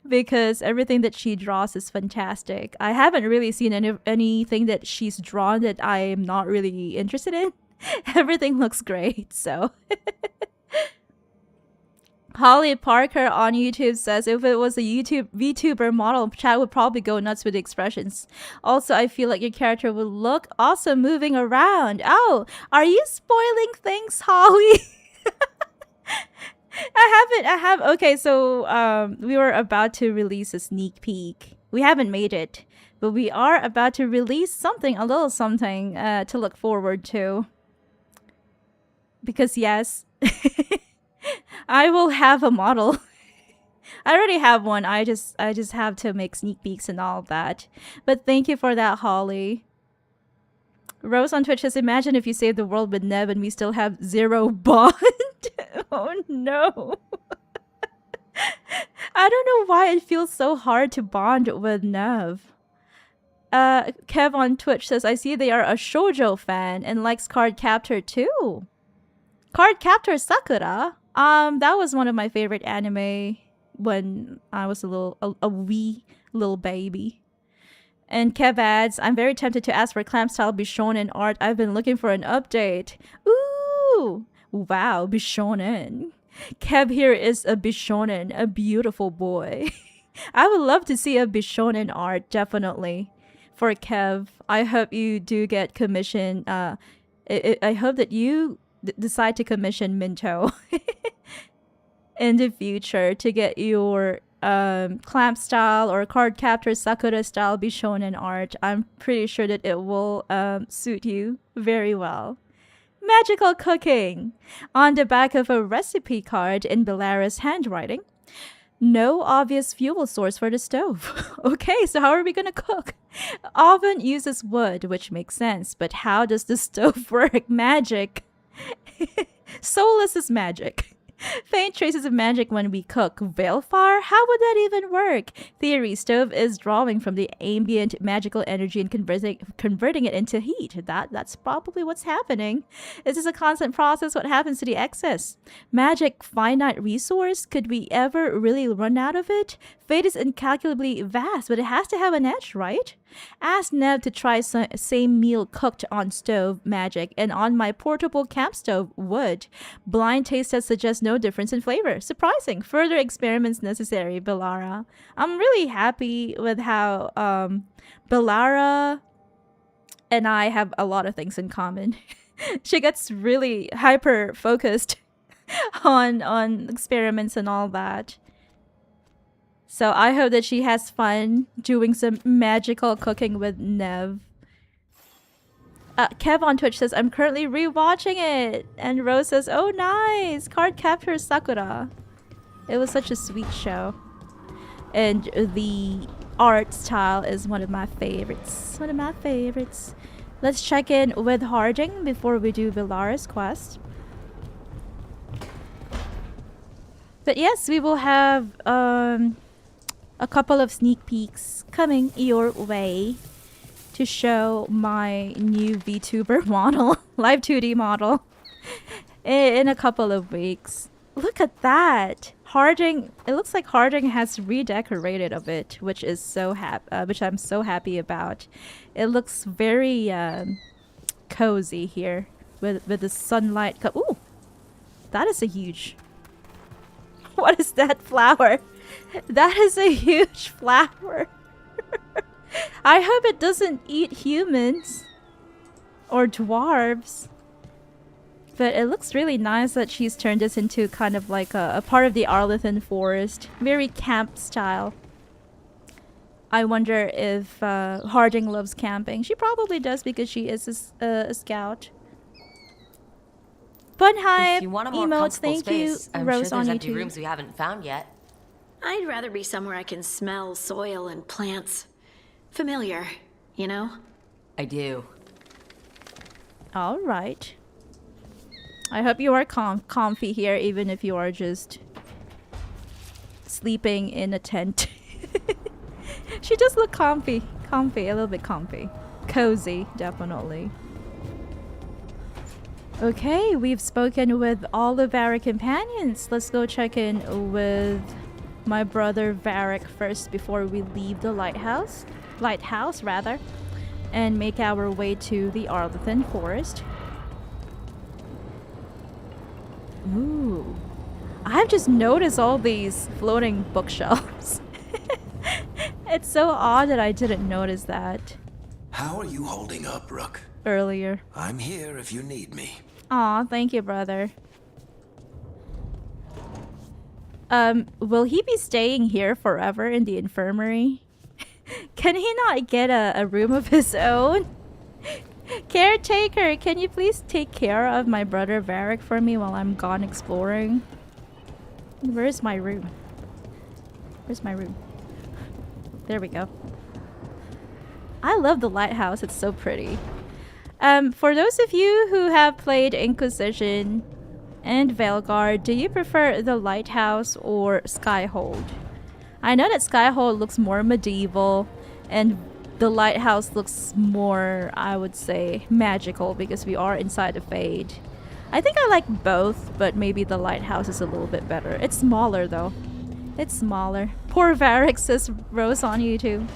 because everything that she draws is fantastic. I haven't really seen anything that she's drawn that I am not really interested in. Everything looks great, so. Holly Parker on YouTube says, if it was a VTuber model, chat would probably go nuts with the expressions. Also, I feel like your character would look awesome moving around. Oh, are you spoiling things, Holly? Okay, so we were about to release a sneak peek. We haven't made it, but we are about to release something, a little something to look forward to. Because yes, I will have a model. I already have one. I just have to make sneak peeks and all of that. But thank you for that, Holly. Rose on Twitch says, imagine if you save the world with Neb and we still have 0 bond. Oh no. I don't know why it feels so hard to bond with Nev. Kev on Twitch says, I see they are a shoujo fan and likes Card Captor too. Card Captor Sakura? That was one of my favorite anime when I was a wee little baby. And Kev adds, I'm very tempted to ask for clamp style Bishonen art. I've been looking for an update. Ooh! Wow, Bishonen. Kev here is a Bishonen, a beautiful boy. I would love to see a Bishonen art, definitely. For Kev, I hope you do get commission. I hope that you decide to commission Minto in the future to get your clamp style or Card Captor Sakura style Bishonen art. I'm pretty sure that it will suit you very well. Magical cooking on the back of a recipe card in Bellara's handwriting. No obvious fuel source for the stove. Okay, so how are we gonna cook? Oven uses wood, which makes sense, but how does the stove work? Magic. Soulless is magic. Faint traces of magic when we cook. Veilfire? How would that even work? Theory: stove is drawing from the ambient magical energy and converting it into heat. That's probably what's happening. Is this a constant process? What happens to the excess? Magic, finite resource? Could we ever really run out of it? Fate is incalculably vast, but it has to have an edge, right? Ask Nev to try same meal cooked on stove magic and on my portable camp stove wood. Blind taste test suggests no difference in flavor. Surprising. Further experiments necessary, Bellara. I'm really happy with how Bellara and I have a lot of things in common. She gets really hyper focused on experiments and all that. So I hope that she has fun doing some magical cooking with Nev. Kev on Twitch says, I'm currently rewatching it. And Rose says, oh nice, Card Captor Sakura. It was such a sweet show. And the art style is one of my favorites. One of my favorites. Let's check in with Harding before we do Bellara's quest. But yes, we will have a couple of sneak peeks coming your way to show my new VTuber model, live 2D model, in a couple of weeks. Look at that! Harding, it looks like Harding has redecorated a bit, which is which I'm so happy about. It looks very cozy here with the sunlight. Ooh, that is a huge. What is that flower? That is a huge flower. I hope it doesn't eat humans or dwarves. But it looks really nice that she's turned this into kind of like a part of the Arlathan Forest. Very camp style. I wonder if Harding loves camping. She probably does because she is a scout. Bunhop, emotes, thank you.
I'm
Rose
sure
on
there's empty
YouTube.
rooms we haven't found yet.
I'd rather be somewhere I can smell soil and plants. Familiar, you know?
I do.
All right. I hope you are comfy here, even if you are just sleeping in a tent. She does look comfy. Comfy, a little bit comfy. Cozy, definitely. Okay, we've spoken with all of our companions. Let's go check in with my brother Varric first before we leave the lighthouse, and make our way to the Arlathan Forest. Ooh, I've just noticed all these floating bookshelves. It's so odd that I didn't notice that
How are you holding up, Rook?
earlier.
I'm here if you need me.
Aw, thank you, brother. Will he be staying here forever in the infirmary? Can he not get a room of his own? Caretaker, can you please take care of my brother Varric for me while I'm gone exploring? Where's my room? Where's my room? There we go. I love the lighthouse, it's so pretty. For those of you who have played Inquisition and Veilguard, do you prefer the lighthouse or Skyhold? I know that Skyhold looks more medieval and the lighthouse looks more, I would say, magical because we are inside the Fade. I think I like both, but maybe the lighthouse is a little bit better. It's smaller though. It's smaller. Poor Varric, says Rose on YouTube.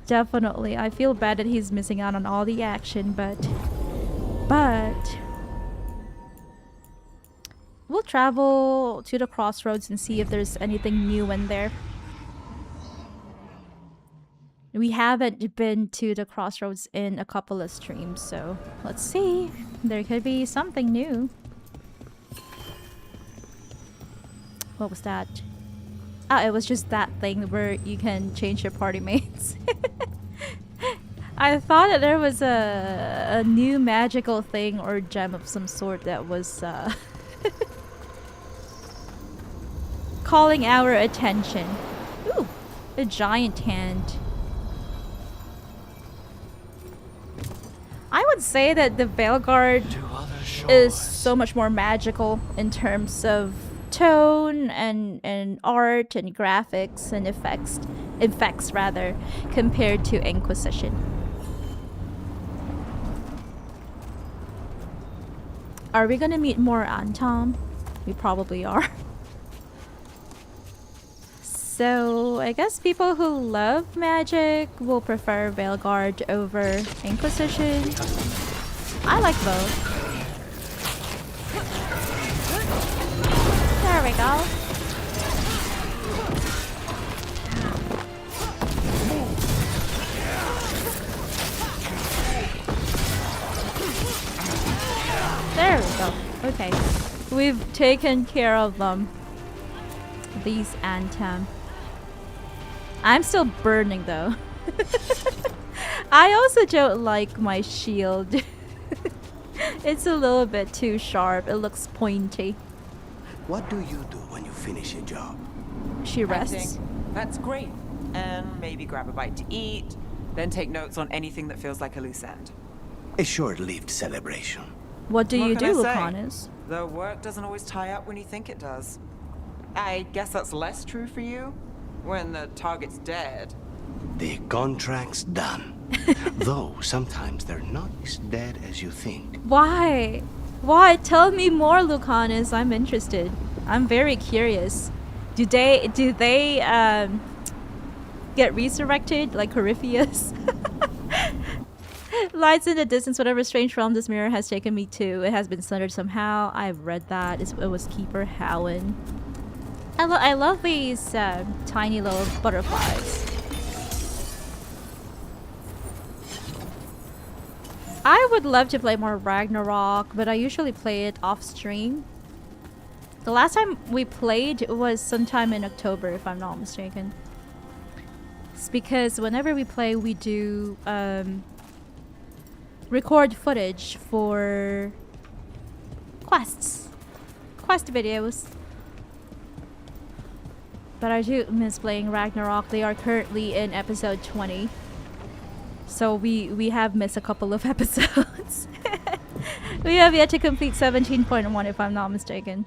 Definitely. I feel bad that he's missing out on all the action, but we'll travel to the crossroads and see if there's anything new in there. We haven't been to the crossroads in a couple of streams, so let's see. There could be something new. What was that? Ah, it was just that thing where you can change your party mates. I thought that there was a new magical thing or gem of some sort that was calling our attention. Ooh, a giant hand. I would say that the Veilguard is so much more magical in terms of tone and art and graphics and effects rather, compared to Inquisition. Are we gonna meet more Antam? We probably are. So I guess people who love magic will prefer Veilguard over Inquisition. I like both. There we go. There we go. Okay. We've taken care of them. These Antam. I'm still burning though. I also don't like my shield. It's a little bit too sharp. It looks pointy.
What do you do when you finish your job?
She rests.
Acting. That's great. And maybe grab a bite to eat, then take notes on anything that feels like a loose end.
A short-lived celebration.
What do you
What can
do,
I say?
Lucanis?
The work doesn't always tie up when you think it does. I guess that's less true for you when the target's dead.
The contract's done. Though sometimes they're not as dead as you think.
Why? Why? Tell me more, Lucanis. I'm interested. I'm very curious. Do they get resurrected like Corypheus? Lights in the distance, whatever strange realm this mirror has taken me to. It has been sundered somehow. I've read that. It was Keeper Howen. I love these tiny little butterflies. I would love to play more Ragnarok, but I usually play it off stream. The last time we played was sometime in October, if I'm not mistaken. It's because whenever we play, we do record footage for quest videos. But I do miss playing Ragnarok. They are currently in episode 20. So we have missed a couple of episodes. We have yet to complete 17.1 if I'm not mistaken.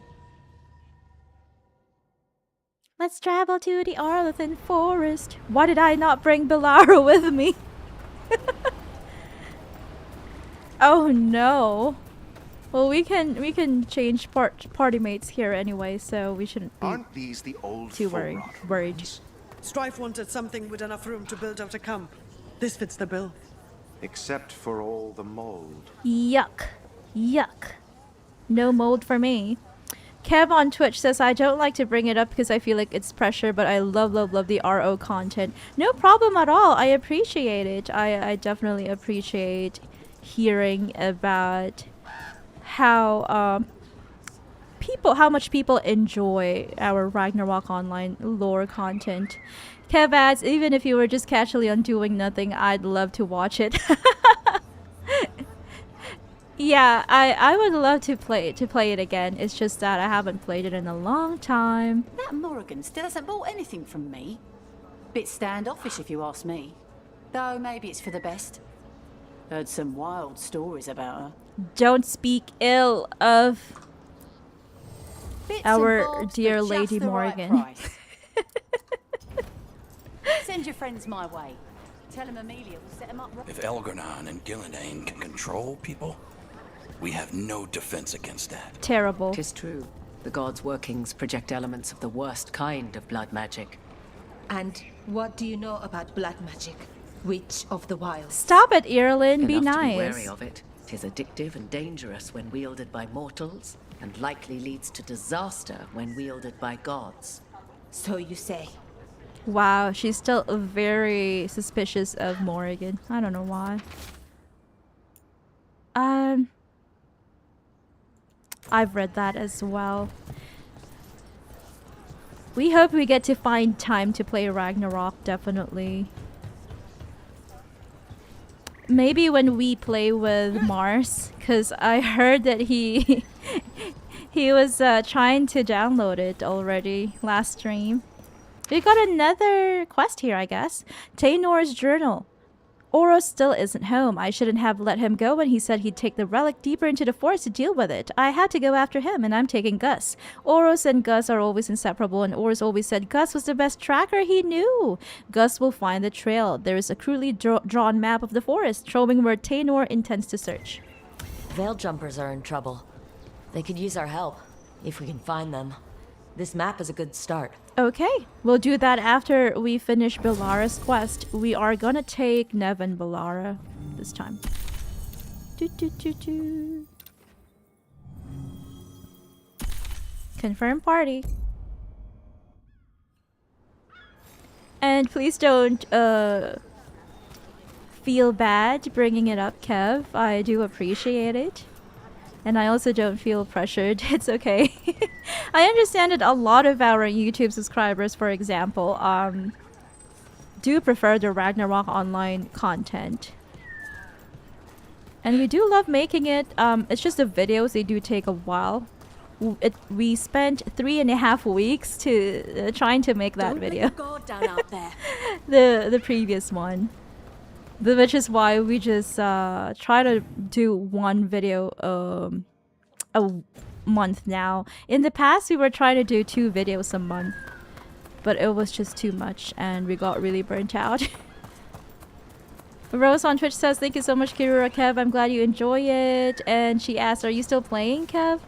Let's travel to the Arlathan Forest. Why did I not bring Bellara with me? Oh no. Well, we can change party mates here anyway, so we shouldn't be
Aren't these the old
too worried.
Strife wanted something with enough room to build out a camp. This fits the bill.
Except for all the mold.
Yuck. Yuck. No mold for me. Kev on Twitch says, I don't like to bring it up because I feel like it's pressure, but I love the RO content. No problem at all. I appreciate it. I definitely appreciate hearing about how much people enjoy our Ragnarok Online lore content. Kev adds, even if you were just casually on doing nothing, I'd love to watch it. Yeah, I would love to play it again. It's just that I haven't played it in a long time.
That Morrigan still hasn't bought anything from me. Bit standoffish if you ask me. Though maybe it's for the best. Heard some wild stories about her.
Don't speak ill of
Bits
our
and bobs,
dear
but just
Lady
the right
Morrigan.
price. Send your friends my way. Tell them Amelia will set them up right.
If Elgar'nan and Gillenane can control people, we have no defense against that.
Terrible.
'Tis true. The gods' workings project elements of the worst kind of blood magic.
And what do you know about blood magic? Witch of the Wild.
Stop it, Ireland. Be
Enough to
nice.
be wary of it. 'Tis addictive and dangerous when wielded by mortals, and likely leads to disaster when wielded by gods.
So you say.
Wow, she's still very suspicious of Morrigan. I don't know why. I've read that as well. We hope we get to find time to play Ragnarok, definitely. Maybe when we play with Mars, because I heard that he He was trying to download it already last stream. We got another quest here, I guess. Taynor's journal. Oros still isn't home. I shouldn't have let him go when he said he'd take the relic deeper into the forest to deal with it. I had to go after him, and I'm taking Gus. Oros and Gus are always inseparable, and Oros always said Gus was the best tracker he knew. Gus will find the trail. There is a crudely drawn map of the forest, showing where Taynor intends to search.
Veil jumpers are in trouble. They could use our help, if we can find them. This map is a good start.
Okay, we'll do that after we finish Bellara's quest. We are gonna take Nev and Bellara this time. Confirm party. And please don't feel bad bringing it up, Kev. I do appreciate it. And I also don't feel pressured. It's okay. I understand that a lot of our YouTube subscribers, for example, do prefer the Ragnarok Online content. And we do love making it. It's just the videos, they do take a while. We spent 3.5 weeks to trying to make that video.
Don't let your guard down out there.
the previous one. Which is why we just try to do one video a month now. In the past, we were trying to do 2 videos a month. But it was just too much and we got really burnt out. Rose on Twitch says, thank you so much, Kirura Kev. I'm glad you enjoy it. And she asked, are you still playing, Kev?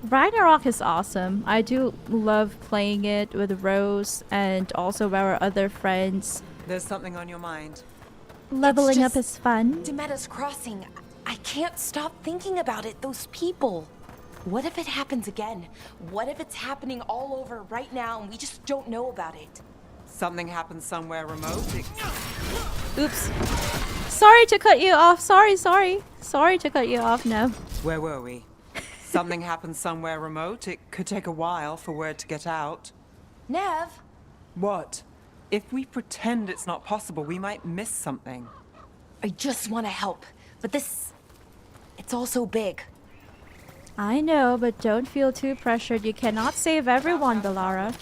Ragnarok is awesome. I do love playing it with Rose and also our other friends.
There's something on your mind.
Leveling up is fun.
Demeter's Crossing. I can't stop thinking about it. Those people. What if it happens again? What if it's happening all over right now and we just don't know about it?
Something happens somewhere remote.
Oops. Sorry to cut you off. Sorry to cut you off, Nev.
Where were we? Something happens somewhere remote. It could take a while for word to get out.
Nev?
What? If we pretend it's not possible, we might miss something.
I just want to help, but it's all so big.
I know, but don't feel too pressured. You cannot save everyone, Bellara.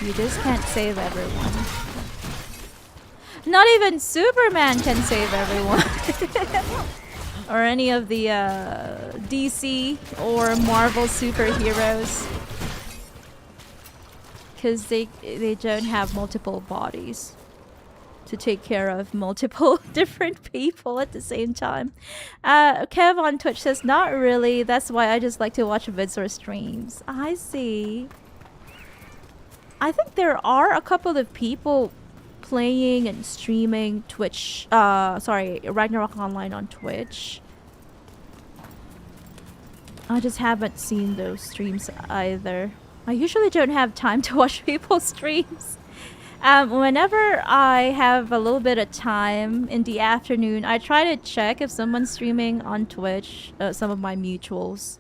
You just can't save everyone. Not even Superman can save everyone. Or any of the DC or Marvel superheroes. Because they don't have multiple bodies to take care of multiple different people at the same time. Kev on Twitch says, not really. That's why I just like to watch vids or streams. I see. I think there are a couple of people playing and streaming Twitch. Ragnarok Online on Twitch. I just haven't seen those streams either. I usually don't have time to watch people's streams. Whenever I have a little bit of time in the afternoon, I try to check if someone's streaming on Twitch, some of my mutuals.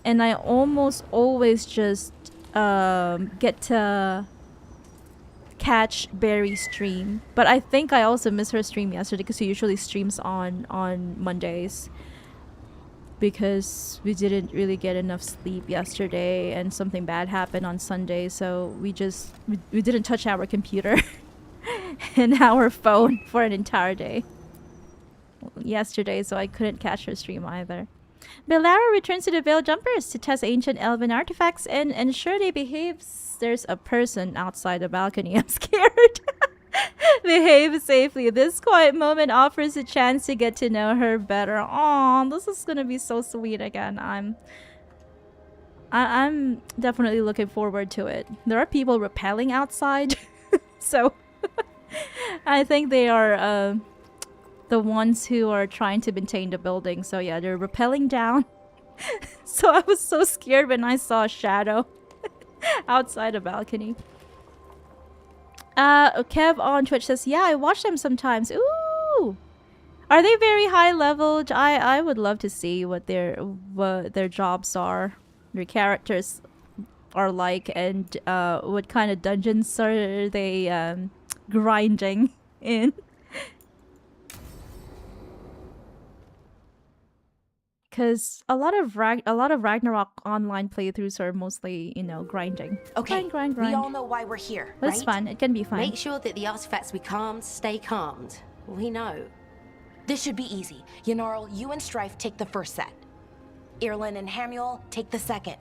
And I almost always just get to catch Barry's stream. But I think I also missed her stream yesterday because she usually streams on Mondays. Because we didn't really get enough sleep yesterday and something bad happened on Sunday, so we didn't touch our computer and our phone for an entire day yesterday, so I couldn't catch her stream either. Bellara returns to the Veil Jumpers to test ancient elven artifacts and ensure they behave. There's a person outside the balcony. I'm scared. Behave safely. This quiet moment offers a chance to get to know her better. Aw, this is gonna be so sweet again. I'm definitely looking forward to it. There are people rappelling outside, so I think they are the ones who are trying to maintain the building. So yeah, they're rappelling down. So I was so scared when I saw a shadow outside a balcony. Kev on Twitch says, yeah, I watch them sometimes. Ooh! Are they very high leveled? I would love to see what their jobs are, their characters are like, and what kind of dungeons are they grinding in. Because a lot of Ragnarok online playthroughs are mostly, you know, grinding.
Okay,
grind.
we all know why we're here,
But
right?
it's fun. It can be fun.
Make sure that the artifacts we calmed stay calmed. We know.
This should be easy. Yanarl, you and Strife take the first set. Irlin and Hamuel take the second.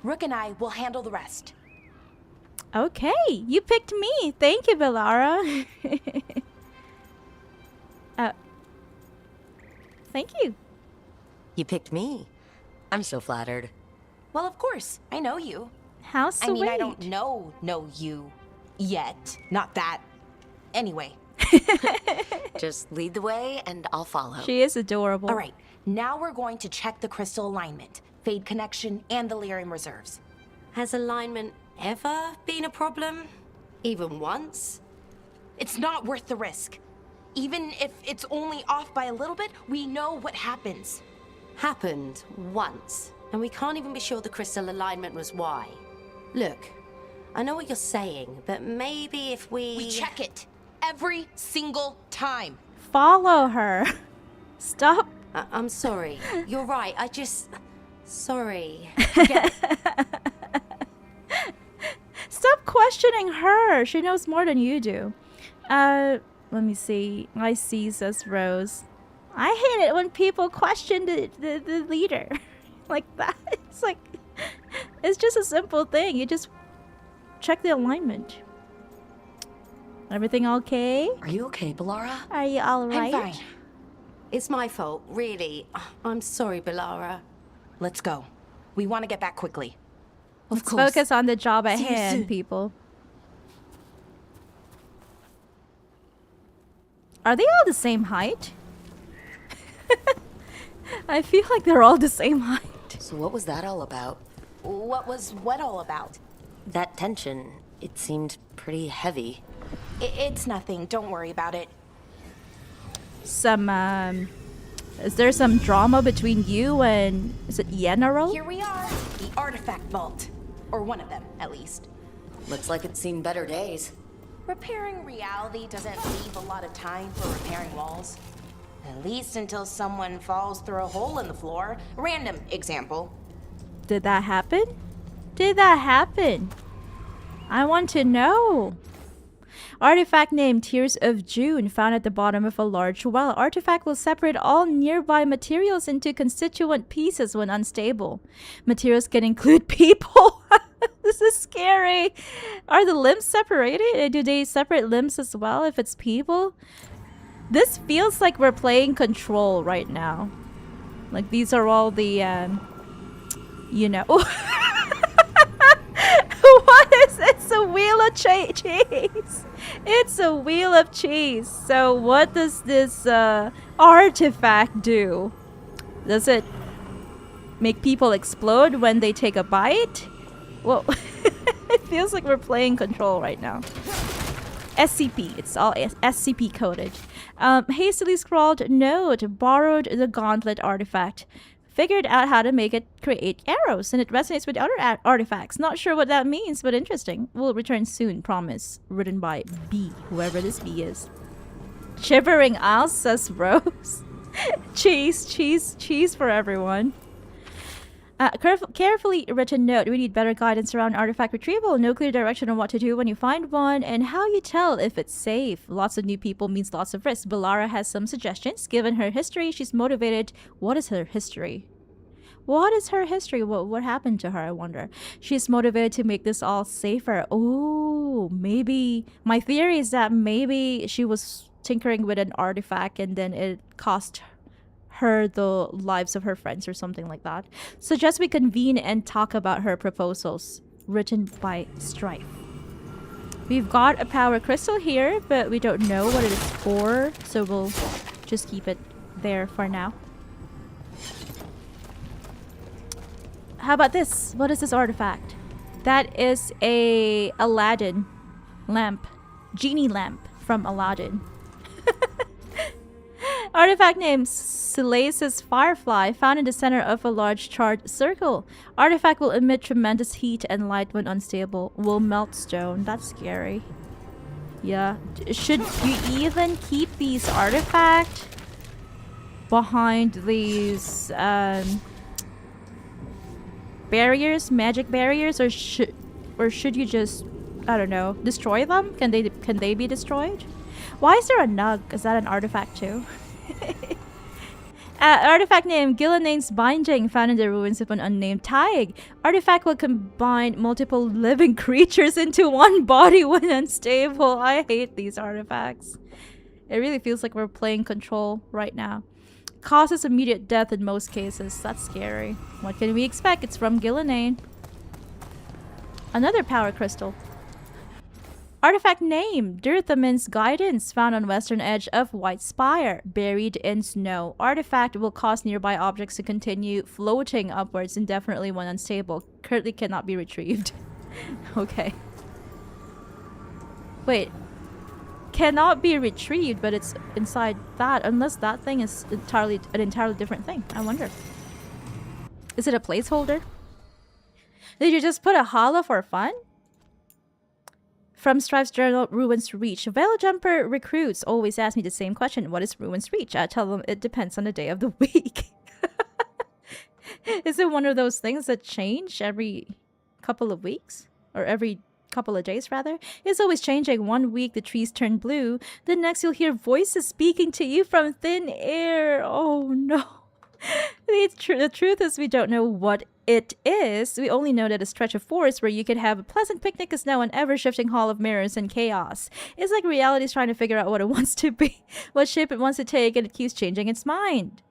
Rook and I will handle the rest.
Okay, you picked me. Thank you, Bellara. Thank you.
You picked me. I'm so flattered.
Well, of course. I know you.
How sweet.
I mean, I don't know you yet. Not that. Anyway.
Just lead the way and I'll follow.
She is adorable.
All right, now we're going to check the crystal alignment, Fade Connection, and the Lyrium reserves.
Has alignment ever been a problem? Even once?
It's not worth the risk. Even if it's only off by a little bit, we know what happens.
Happened once, and we can't even be sure the crystal alignment was why. Look, I know what you're saying, but maybe if
We check it every single time.
Follow her. Stop.
I'm sorry. You're right. I just... Sorry.
Stop questioning her. She knows more than you do. Let me see. I see, says Rose. I hate it when people question the leader. Like that. It's like... It's just a simple thing. You just check the alignment. Everything okay?
Are you okay, Bellara?
Are you alright?
I'm fine.
It's my fault, really. I'm sorry, Bellara.
Let's go. We want to get back quickly.
Let's focus on the job at
See you
hand,
soon.
people. Are they all the same height? I feel like they're all the same height.
So what was that all about?
What was what all about?
That tension, it seemed pretty heavy.
It's nothing. Don't worry about it.
Is there some drama between you and... Is it Yenaro?
Here we are. The artifact vault. Or one of them, at least.
Looks like it's seen better days.
Repairing reality doesn't leave a lot of time for repairing walls. At least until someone falls through a hole in the floor. Random example.
Did that happen? Did that happen? I want to know. Artifact named Tears of June, found at the bottom of a large well. Artifact will separate all nearby materials into constituent pieces when unstable. Materials can include people. This is scary. Are the limbs separated? Do they separate limbs as well if it's people? This feels like we're playing Control right now. Like these are all the, you know. What is it? It's a wheel of cheese. It's a wheel of cheese. So what does this artifact do? Does it make people explode when they take a bite? Well, it feels like we're playing Control right now. SCP. It's all SCP coded. Hastily scrawled note. Borrowed the gauntlet artifact. Figured out how to make it create arrows, and it resonates with other artifacts. Not sure what that means, but interesting. Will return soon, promise. Written by B, whoever this B is. Shivering Isles, says Rose. Cheese for everyone. Carefully written note. We need better guidance around artifact retrieval. No clear direction on what to do when you find one, and how you tell if it's safe. Lots of new people means lots of risk. Bellara has some suggestions. Given her history, she's motivated. What is her history? What is her history? What happened to her, I wonder? She's motivated to make this all safer. Oh, maybe... My theory is that maybe she was tinkering with an artifact and then it cost her the lives of her friends or something like that. Suggest we convene and talk about her proposals. Written by Strife. We've got a power crystal here, but we don't know what it is for, so we'll just keep it there for now. How about this? What is this artifact? That is a Aladdin lamp. Genie lamp from Aladdin. Artifact name Silace's Firefly, found in the center of a large charred circle. Artifact will emit tremendous heat and light when unstable. Will melt stone. That's scary. Yeah. Should you even keep these artifacts? behind these barriers, magic barriers, or should you just, I don't know, destroy them? Can they be destroyed? Why is there a nug? Is that an artifact too? Artifact name Gillanane's binding, found in the ruins of an unnamed Taig. Artifact will combine multiple living creatures into one body when unstable. I hate these artifacts. It really feels like we're playing Control right now. Causes immediate death in most cases. That's scary. What can we expect? It's from Gillanane. Another power crystal. Artifact name Dirthamin's Guidance, found on western edge of White Spire, buried in snow. Artifact will cause nearby objects to continue floating upwards indefinitely when unstable. Currently cannot be retrieved. Okay. Wait. Cannot be retrieved, but it's inside that, unless that thing is an entirely different thing. I wonder. Is it a placeholder? Did you just put a hollow for fun? From Strive's journal, Ruins Reach. Veil Jumper recruits always ask me the same question. What is Ruins Reach? I tell them it depends on the day of the week. Is it one of those things that change every couple of weeks? Or every couple of days, rather? It's always changing. One week the trees turn blue. The next you'll hear voices speaking to you from thin air. Oh no. The truth is we don't know what it is. We only know that a stretch of forest where you could have a pleasant picnic is now an ever-shifting hall of mirrors and chaos. It's like reality's trying to figure out what it wants to be, what shape it wants to take, and it keeps changing its mind.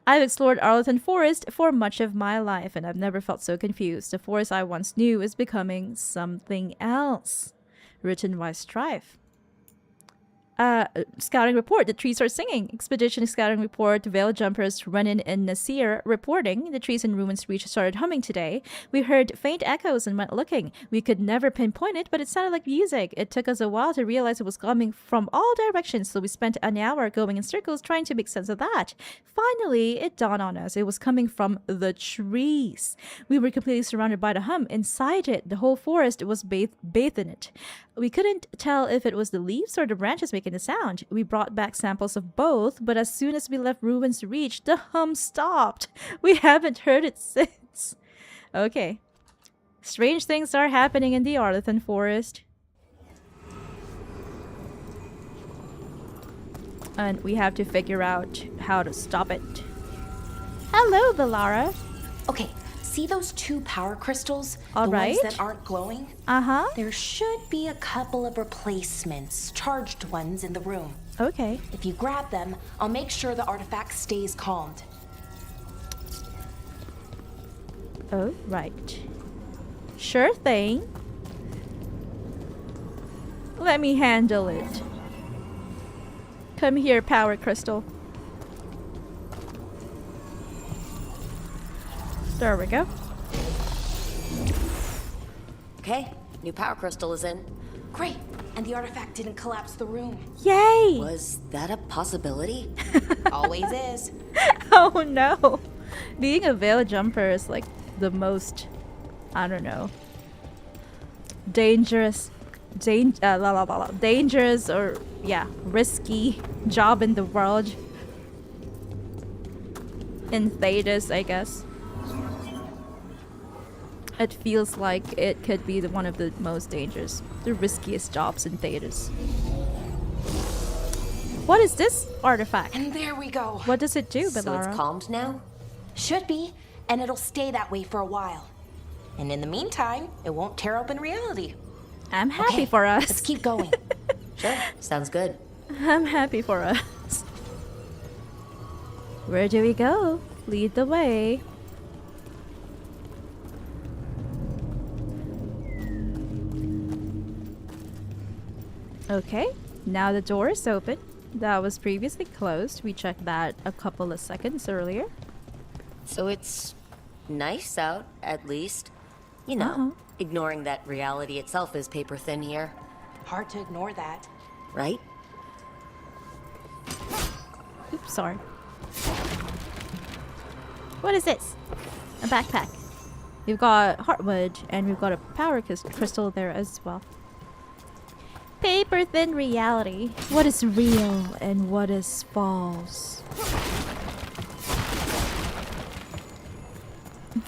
I've explored Arlathan Forest for much of my life, and I've never felt so confused. The forest I once knew is becoming something else. Written by Strife. Scouting report. The trees are singing. Expedition scouting report. Veil Jumpers Renin and Nasir reporting. The trees in Ruins Reach started humming today. We heard faint echoes and went looking. We could never pinpoint it, but it sounded like music. It took us a while to realize it was coming from all directions, so we spent an hour going in circles trying to make sense of that. Finally, it dawned on us. It was coming from the trees. We were completely surrounded by the hum. Inside it, the whole forest was bathed in it. We couldn't tell if it was the leaves or the branches making the sound. We brought back samples of both, but as soon as we left Ruins Reach, the hum stopped. We haven't heard it since. Okay. Strange things are happening in the Arlathan Forest. And we have to figure out how to stop it. Hello, Bellara.
Okay. See those two power crystals?
All right.
Ones that aren't glowing?
Uh-huh.
There should be a couple of replacements, charged ones, in the room.
Okay.
If you grab them, I'll make sure the artifact stays calmed.
Oh, right. Sure thing. Let me handle it. Come here, power crystal. There we go.
Okay, new power crystal is in.
Great, and the artifact didn't collapse the room.
Yay!
Was that a possibility?
Always is.
Oh no. Being a Veil Jumper is like the most, I don't know, dangerous or, yeah, risky job in the world. In Thedas, I guess. It feels like it could be one of the most dangerous, the riskiest jobs in Thedas. What is this artifact?
And there we go.
What does it do, Bellara?
So it's calmed now? Should be, and it'll stay that way for a while. And in the meantime, it won't tear open reality.
I'm happy for us.
Let's keep going.
Sure, sounds good.
I'm happy for us. Where do we go? Lead the way. Okay, now the door is open. That was previously closed. We checked that a couple of seconds earlier.
So it's nice out, at least. You know, ignoring that reality itself is paper thin here.
Hard to ignore that.
Right?
Oops, sorry. What is this? A backpack. We've got heartwood, and we've got a power crystal there as well. Paper thin reality. What is real and what is false?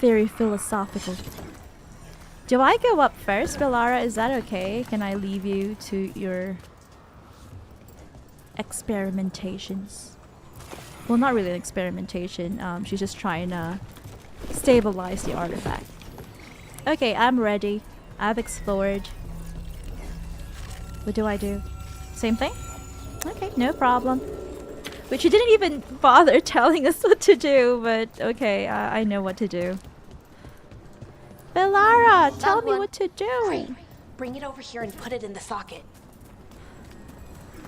Very philosophical. Do I go up first, Bellara? Is that okay? Can I leave you to your experimentations? Well, not really an experimentation. She's just trying to stabilize the artifact. Okay, I'm ready. I've explored. What do I do? Same thing? Okay, no problem. But she didn't even bother telling us what to do, but okay, I know what to do. Bellara, tell me what to do.
Great. Bring it over here and put it in the socket.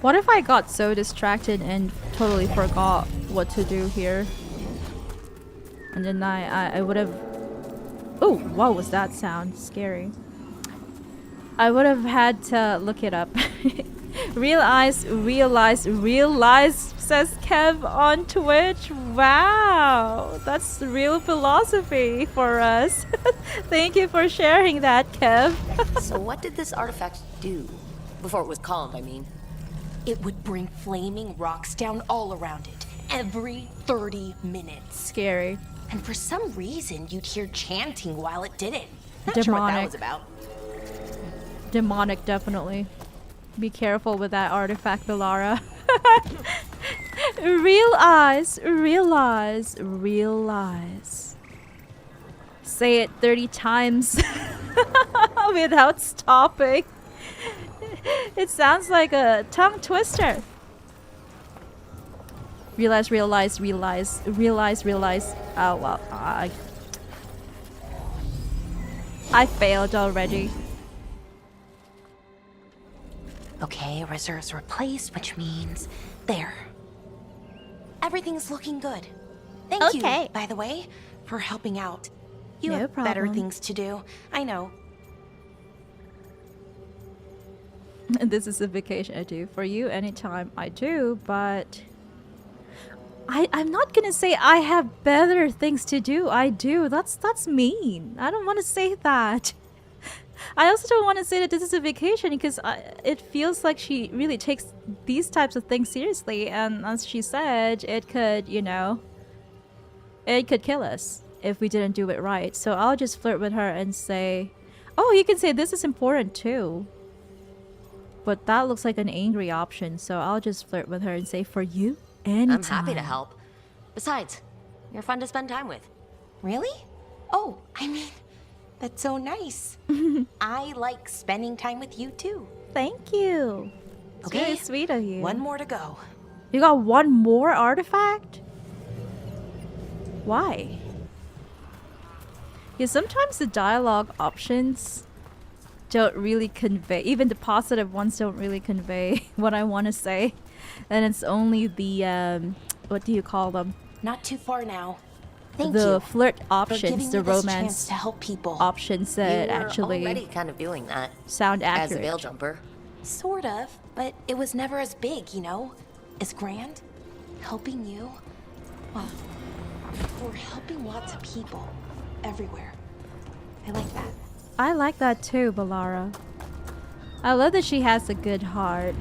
What if I got so distracted and totally forgot what to do here? And then I would have... Oh, what was that sound? Scary. I would have had to look it up. Realize, says Kev on Twitch. Wow, that's real philosophy for us. Thank you for sharing that, Kev.
So what did this artifact do? Before it was calmed, I mean.
It would bring flaming rocks down all around it, every 30 minutes.
Scary.
And for some reason, you'd hear chanting while it did it. Not
Demonic.
sure what that was about.
Demonic, definitely. Be careful with that artifact, Bellara. Realize. Say it 30 times without stopping. It sounds like a tongue twister. Realize. Oh, well, I failed already.
Okay, reserves replaced, which means there. Everything's looking good. Thank you, by the way, for helping out. You have better things to do. I know.
This is a vacation I do for you anytime I do, but I'm not gonna say I have better things to do. I do. That's mean. I don't want to say that. I also don't want to say that this is a vacation because it feels like she really takes these types of things seriously, and as she said, it could, you know, it could kill us if we didn't do it right. So I'll just flirt with her and say, oh, you can say this is important too. But that looks like an angry option, so I'll just flirt with her and say, for you, anytime.
I'm happy to help. Besides, you're fun to spend time with.
Really? Oh, I mean, that's so nice. I like spending time with you too.
Thank you. It's
Okay,
very sweet of you.
One more to go.
You got one more artifact? Why? Yeah, sometimes the dialogue options don't really convey, even the positive ones don't really convey what I want to say. And it's only the, what do you call them?
Not too far now. Thank
the
you
flirt
for
options,
giving
the
me this
romance
chance to help people.
options that
You were
actually
already kind of doing that.
sound
As a
accurate.
veil jumper.
Sort of, but it was never as big, you know? As grand. Helping you. Well, we're helping lots of people. Everywhere. I like that.
I like that too, Bellara. I love that she has a good heart.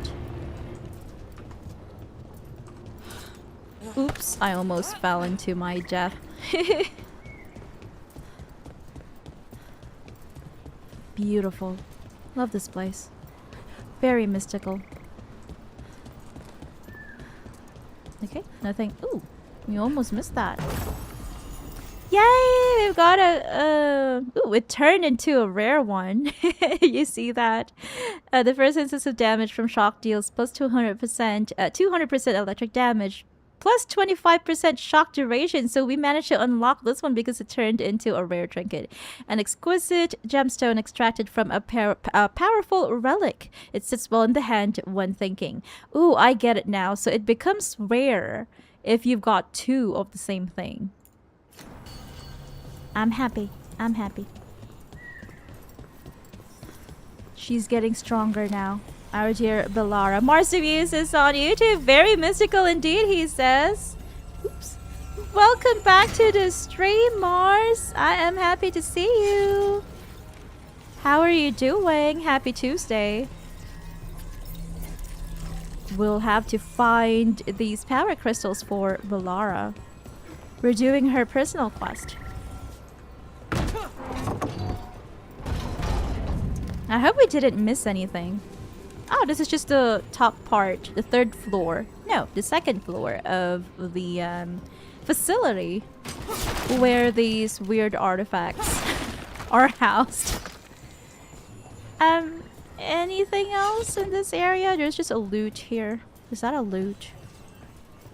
Oops, I almost fell into my death. Beautiful. Love this place. Very mystical. Okay, nothing. Ooh, we almost missed that. Yay! We've got a... ooh, it turned into a rare one. You see that? The first instance of damage from shock deals plus 200%, 200% electric damage, plus 25% shock duration. So we managed to unlock this one because it turned into a rare trinket. An exquisite gemstone extracted from a powerful relic. It sits well in the hand when thinking. Ooh, I get it now. So it becomes rare if you've got two of the same thing. I'm happy. I'm happy. She's getting stronger now. Our dear Bellara. Marsubius is on YouTube. Very mystical indeed, he says. Oops. Welcome back to the stream, Mars. I am happy to see you. How are you doing? Happy Tuesday. We'll have to find these power crystals for Bellara. We're doing her personal quest. I hope we didn't miss anything. Oh, this is just the top part, the 3rd floor. No, the 2nd floor of the facility where these weird artifacts are housed. Anything else in this area? There's just a lute here. Is that a lute?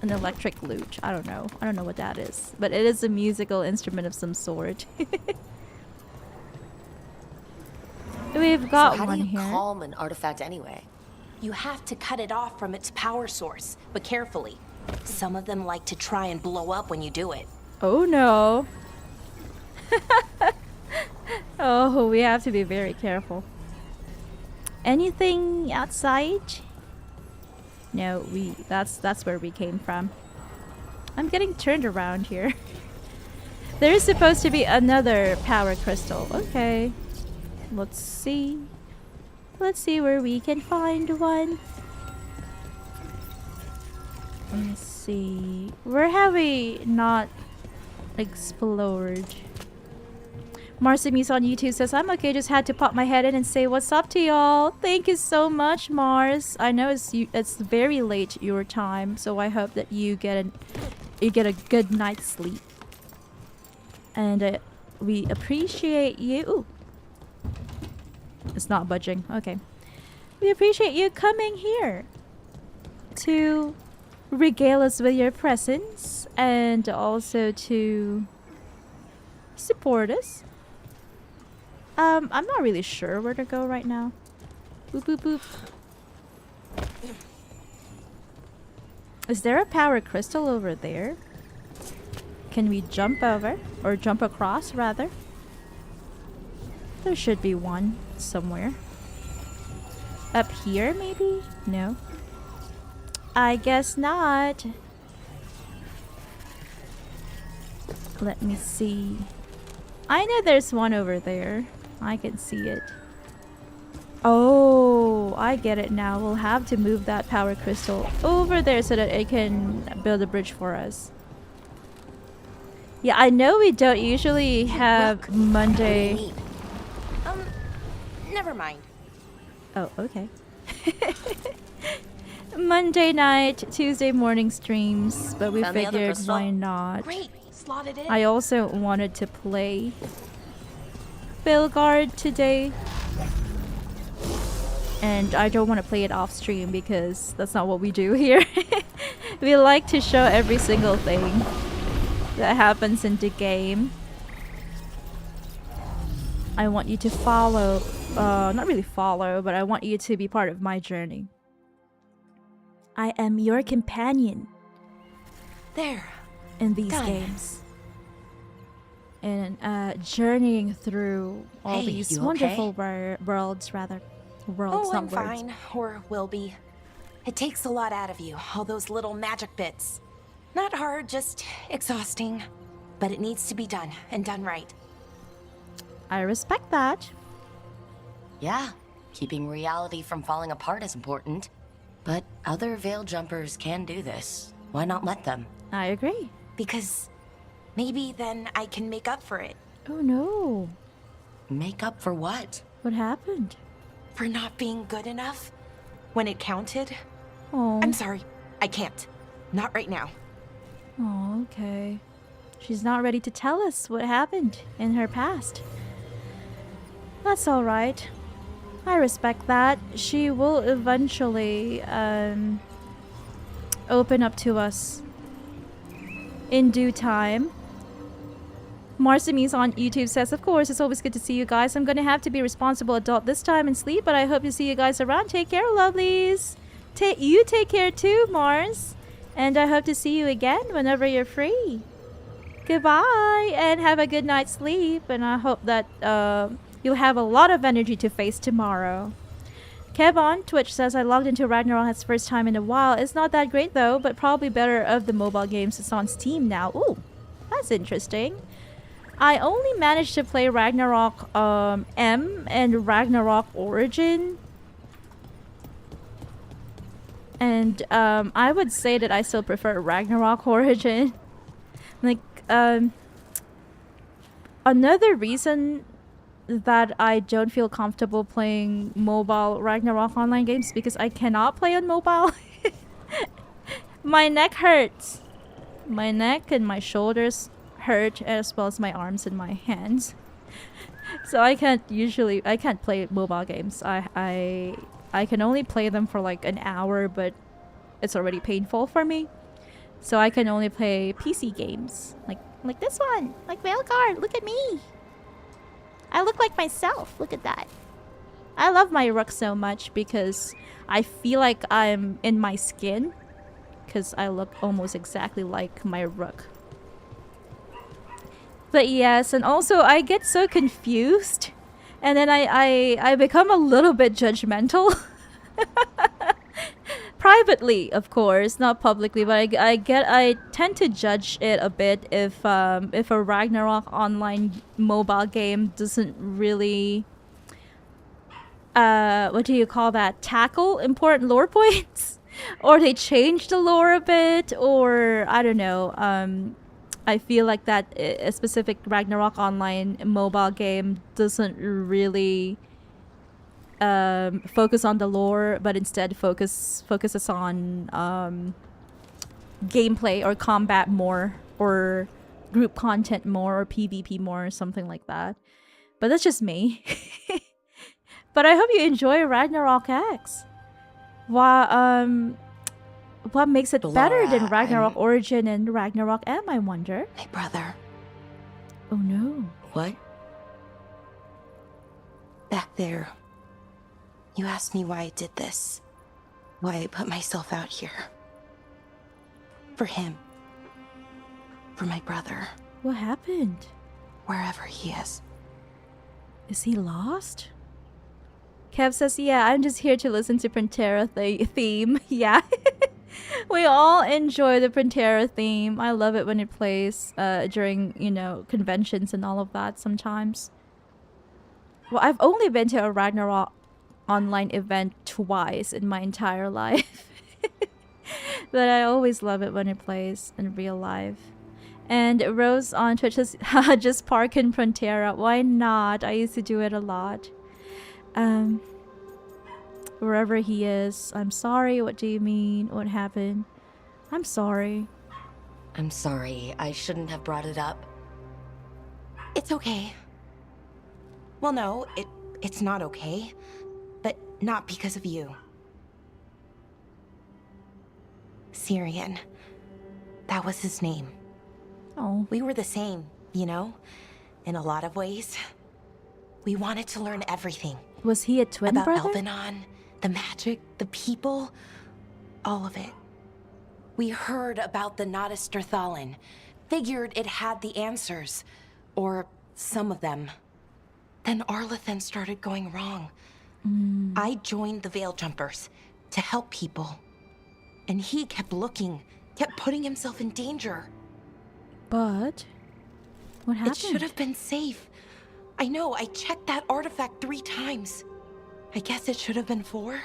An electric lute. I don't know. I don't know what that is. But it is a musical instrument of some sort. We've got
so
one here.
How do you calm an artifact anyway?
You have to cut it off from its power source, but carefully. Some of them like to try and blow up when you do it.
Oh no. Oh, we have to be very careful. Anything outside? No, that's where we came from. I'm getting turned around here. There is supposed to be another power crystal. Okay. Let's see. Let's see where we can find one. Let me see. Where have we not explored? Marsimis on YouTube says, I'm okay, just had to pop my head in and say what's up to y'all. Thank you so much, Mars. I know it's very late your time, so I hope that you get a good night's sleep. And we appreciate you. Ooh. It's not budging. Okay. We appreciate you coming here to regale us with your presence and also to support us. I'm not really sure where to go right now. Boop boop boop. Is there a power crystal over there? Can we jump over? Or jump across, rather? There should be one somewhere. Up here, maybe? No. I guess not. Let me see. I know there's one over there. I can see it. Oh, I get it now. We'll have to move that power crystal over there so that it can build a bridge for us. Yeah, I know we don't usually have Monday.
Never mind.
Oh, okay. Monday night, Tuesday morning streams, but we figured why not.
Great, slot it in.
I also wanted to play Veilguard today. And I don't want to play it off stream because that's not what we do here. We like to show every single thing that happens in the game. I want you to follow, not really follow, but I want you to be part of my journey. I am your companion.
There.
In these
Done.
games. And journeying through all these wonderful worlds, rather. Worlds, not
I'm
words.
fine, or will be. It takes a lot out of you, all those little magic bits. Not hard, just exhausting. But it needs to be done, and done right.
I respect that.
Yeah, keeping reality from falling apart is important. But other veil jumpers can do this. Why not let them?
I agree.
Because maybe then I can make up for it.
Oh no.
Make up for what?
What happened?
For not being good enough when it counted.
Oh.
I'm sorry. I can't. Not right now.
Oh, okay. She's not ready to tell us what happened in her past. That's alright. I respect that. She will eventually open up to us in due time. Marsimis on YouTube says, of course, it's always good to see you guys. I'm going to have to be a responsible adult this time and sleep, but I hope to see you guys around. Take care, lovelies. You take care too, Mars. And I hope to see you again whenever you're free. Goodbye, and have a good night's sleep. And I hope that you'll have a lot of energy to face tomorrow. Kev on Twitch says, I logged into Ragnarok its first time in a while. It's not that great though, but probably better of the mobile games. It's on Steam now. Ooh, that's interesting. I only managed to play Ragnarok M and Ragnarok Origin. And I would say that I still prefer Ragnarok Origin. Like, another reason that I don't feel comfortable playing mobile Ragnarok online games because I cannot play on mobile. My neck hurts. My neck and my shoulders hurt, as well as my arms and my hands. So I can't play mobile games. I can only play them for like an hour, but it's already painful for me. So I can only play PC games. Like this one. Like Veilguard. Look at me. I look like myself. Look at that. I love my rook so much because I feel like I'm in my skin. Because I look almost exactly like my rook. But yes, and also I get so confused. And then I become a little bit judgmental. Privately, of course, not publicly, but I tend to judge it a bit if a Ragnarok online mobile game doesn't really what do you call that? Tackle important lore points, or they change the lore a bit, or I don't know. I feel like that a specific Ragnarok online mobile game doesn't really focus on the lore, but instead focuses on gameplay or combat more, or group content more, or PvP more, or something like that. But that's just me. But I hope you enjoy Ragnarok X. What makes it better than Ragnarok Origin and Ragnarok M, I wonder?
My brother.
Oh no.
What? Back there. You asked me why I did this. Why I put myself out here. For him. For my brother.
What happened?
Wherever he is.
Is he lost? Kev says, yeah, I'm just here to listen to Pantera theme. Yeah. We all enjoy the Pantera theme. I love it when it plays during, conventions and all of that sometimes. Well, I've only been to a Ragnarok online event twice in my entire life. But I always love it when it plays in real life. And Rose on Twitch says, just park in Frontera. Why not? I used to do it a lot. Wherever he is, I'm sorry. What do you mean? What happened? I'm sorry.
I'm sorry. I shouldn't have brought it up.
It's okay. Well, no, it's not okay. But not because of you. Syrian. That was his name.
Oh.
We were the same, in a lot of ways. We wanted to learn everything.
Was he a twin brother?
About Elvenon, the magic, the people, all of it. We heard about the Nadisterthalin, figured it had the answers, or some of them. Then Arlathan started going wrong. I joined the Veil Jumpers to help people. And he kept looking, kept putting himself in danger.
But what happened?
It should have been safe. I know, I checked that artifact 3 times. I guess it should have been 4.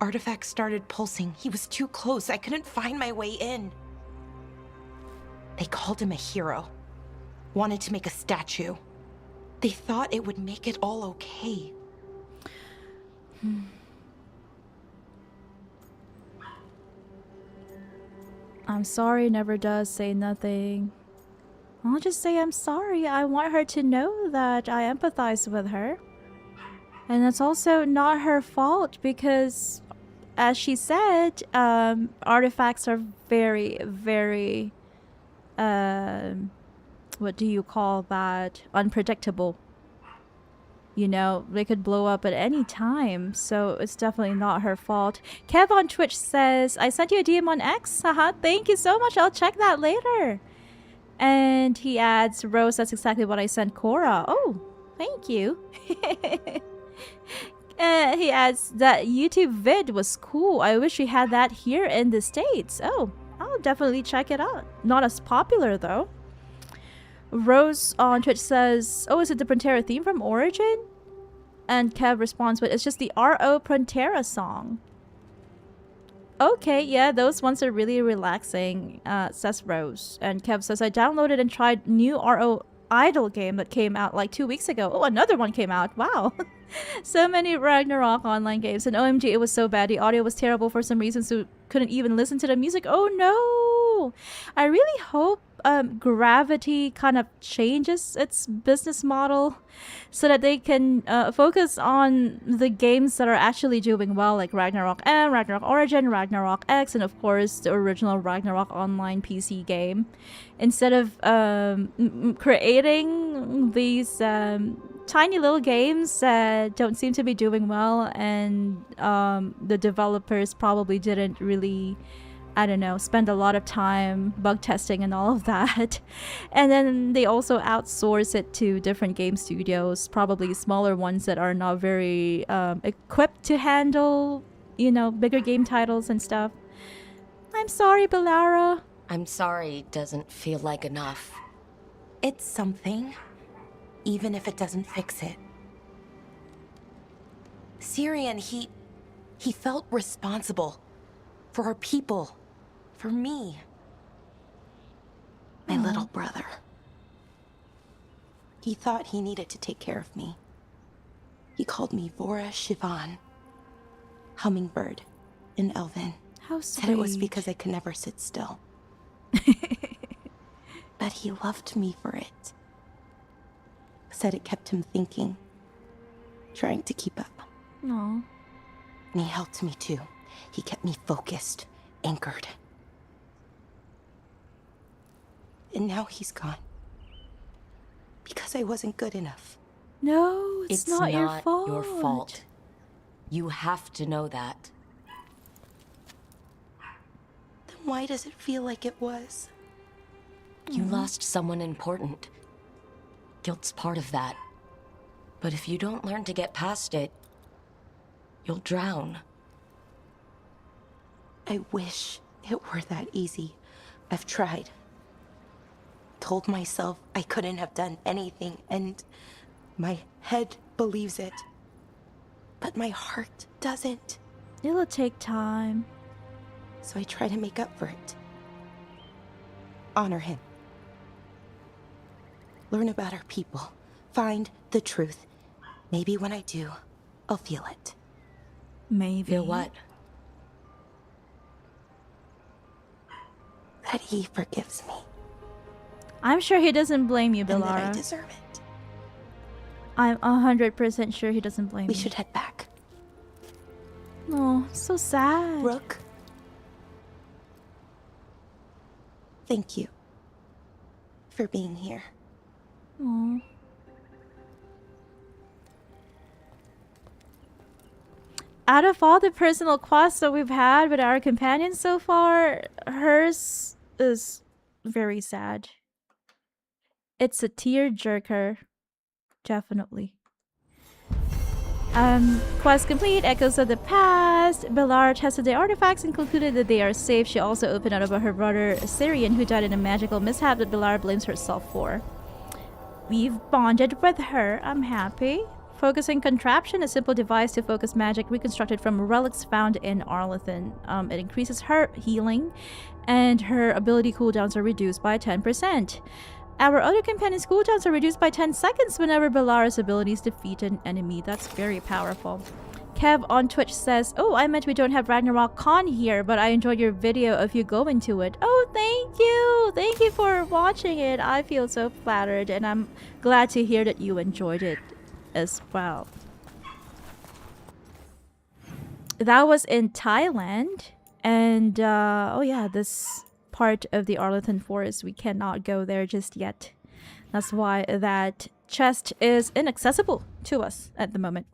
Artifact started pulsing. He was too close. I couldn't find my way in. They called him a hero. Wanted to make a statue. They thought it would make it all okay.
I'm sorry never does say nothing. I'll just say I'm sorry. I want her to know that I empathize with her. And it's also not her fault because, as she said, artifacts are very, very, what do you call that? Unpredictable. They could blow up at any time, so it's definitely not her fault. Kev on Twitch says, I sent you a DM on X. Haha, thank you so much. I'll check that later. And he adds, Rose, that's exactly what I sent Cora. Oh, thank you. He adds, that YouTube vid was cool. I wish we had that here in the States. Oh, I'll definitely check it out. Not as popular, though. Rose on Twitch says, oh, is it the Pantera theme from Origin? And Kev responds, but it's just the R.O. Pantera song. Okay, yeah, those ones are really relaxing, says Rose. And Kev says, I downloaded and tried new R.O. Idol game that came out like 2 weeks ago. Oh, another one came out. Wow. So many Ragnarok online games. And OMG, it was so bad. The audio was terrible for some reason, so couldn't even listen to the music. Oh no! I really hope Gravity kind of changes its business model so that they can focus on the games that are actually doing well, like Ragnarok M, Ragnarok Origin, Ragnarok X, and of course the original Ragnarok Online PC game, instead of creating these tiny little games that don't seem to be doing well, and the developers probably didn't really, I don't know, spend a lot of time bug testing and all of that. And then they also outsource it to different game studios, probably smaller ones that are not very equipped to handle, you know, bigger game titles and stuff. I'm sorry, Bellara.
I'm sorry doesn't feel like enough.
It's something, even if it doesn't fix it. Syrian, he felt responsible for our people, for me, my little brother. He thought he needed to take care of me. He called me Vora Shivan, hummingbird in Elven.
How sweet.
Said it was because I could never sit still. But he loved me for it. Said it kept him thinking, trying to keep up.
Aww.
And he helped me too. He kept me focused, anchored. And now he's gone. Because I wasn't good enough.
No, it's not your fault.
Your fault. You have to know that.
Then why does it feel like it was?
You lost someone important. Guilt's part of that. But if you don't learn to get past it, you'll drown.
I wish it were that easy. I've tried. Told myself I couldn't have done anything, and my head believes it. But my heart doesn't.
It'll take time.
So I try to make up for it. Honor him. Learn about our people. Find the truth. Maybe when I do, I'll feel it.
Maybe.
Feel what?
That he forgives me.
I'm sure he doesn't blame you,
And that I
Bellara.
deserve it.
I'm 100% sure he doesn't blame you.
We should head back.
Oh, so sad.
Rook. Thank you for being here.
Aww. Out of all the personal quests that we've had with our companions so far, hers is very sad. It's a tear-jerker. Definitely. Quest complete, Echoes of the Past. Bellara tested the artifacts and concluded that they are safe. She also opened up about her brother Syrian, who died in a magical mishap that Bellara blames herself for. We've bonded with her. I'm happy. Focusing Contraption, a simple device to focus magic reconstructed from relics found in Arlathan. It increases her healing, and her ability cooldowns are reduced by 10%. Our other companions' cooldowns are reduced by 10 seconds whenever Bellara's abilities defeat an enemy. That's very powerful. Kev on Twitch says, "Oh, I meant we don't have Ragnarok Con here, but I enjoyed your video of you going to it." Oh, thank you! Thank you for watching it. I feel so flattered, and I'm glad to hear that you enjoyed it as well. That was in Thailand, and oh yeah, this part of the Arlathan Forest, we cannot go there just yet. That's why that chest is inaccessible to us at the moment.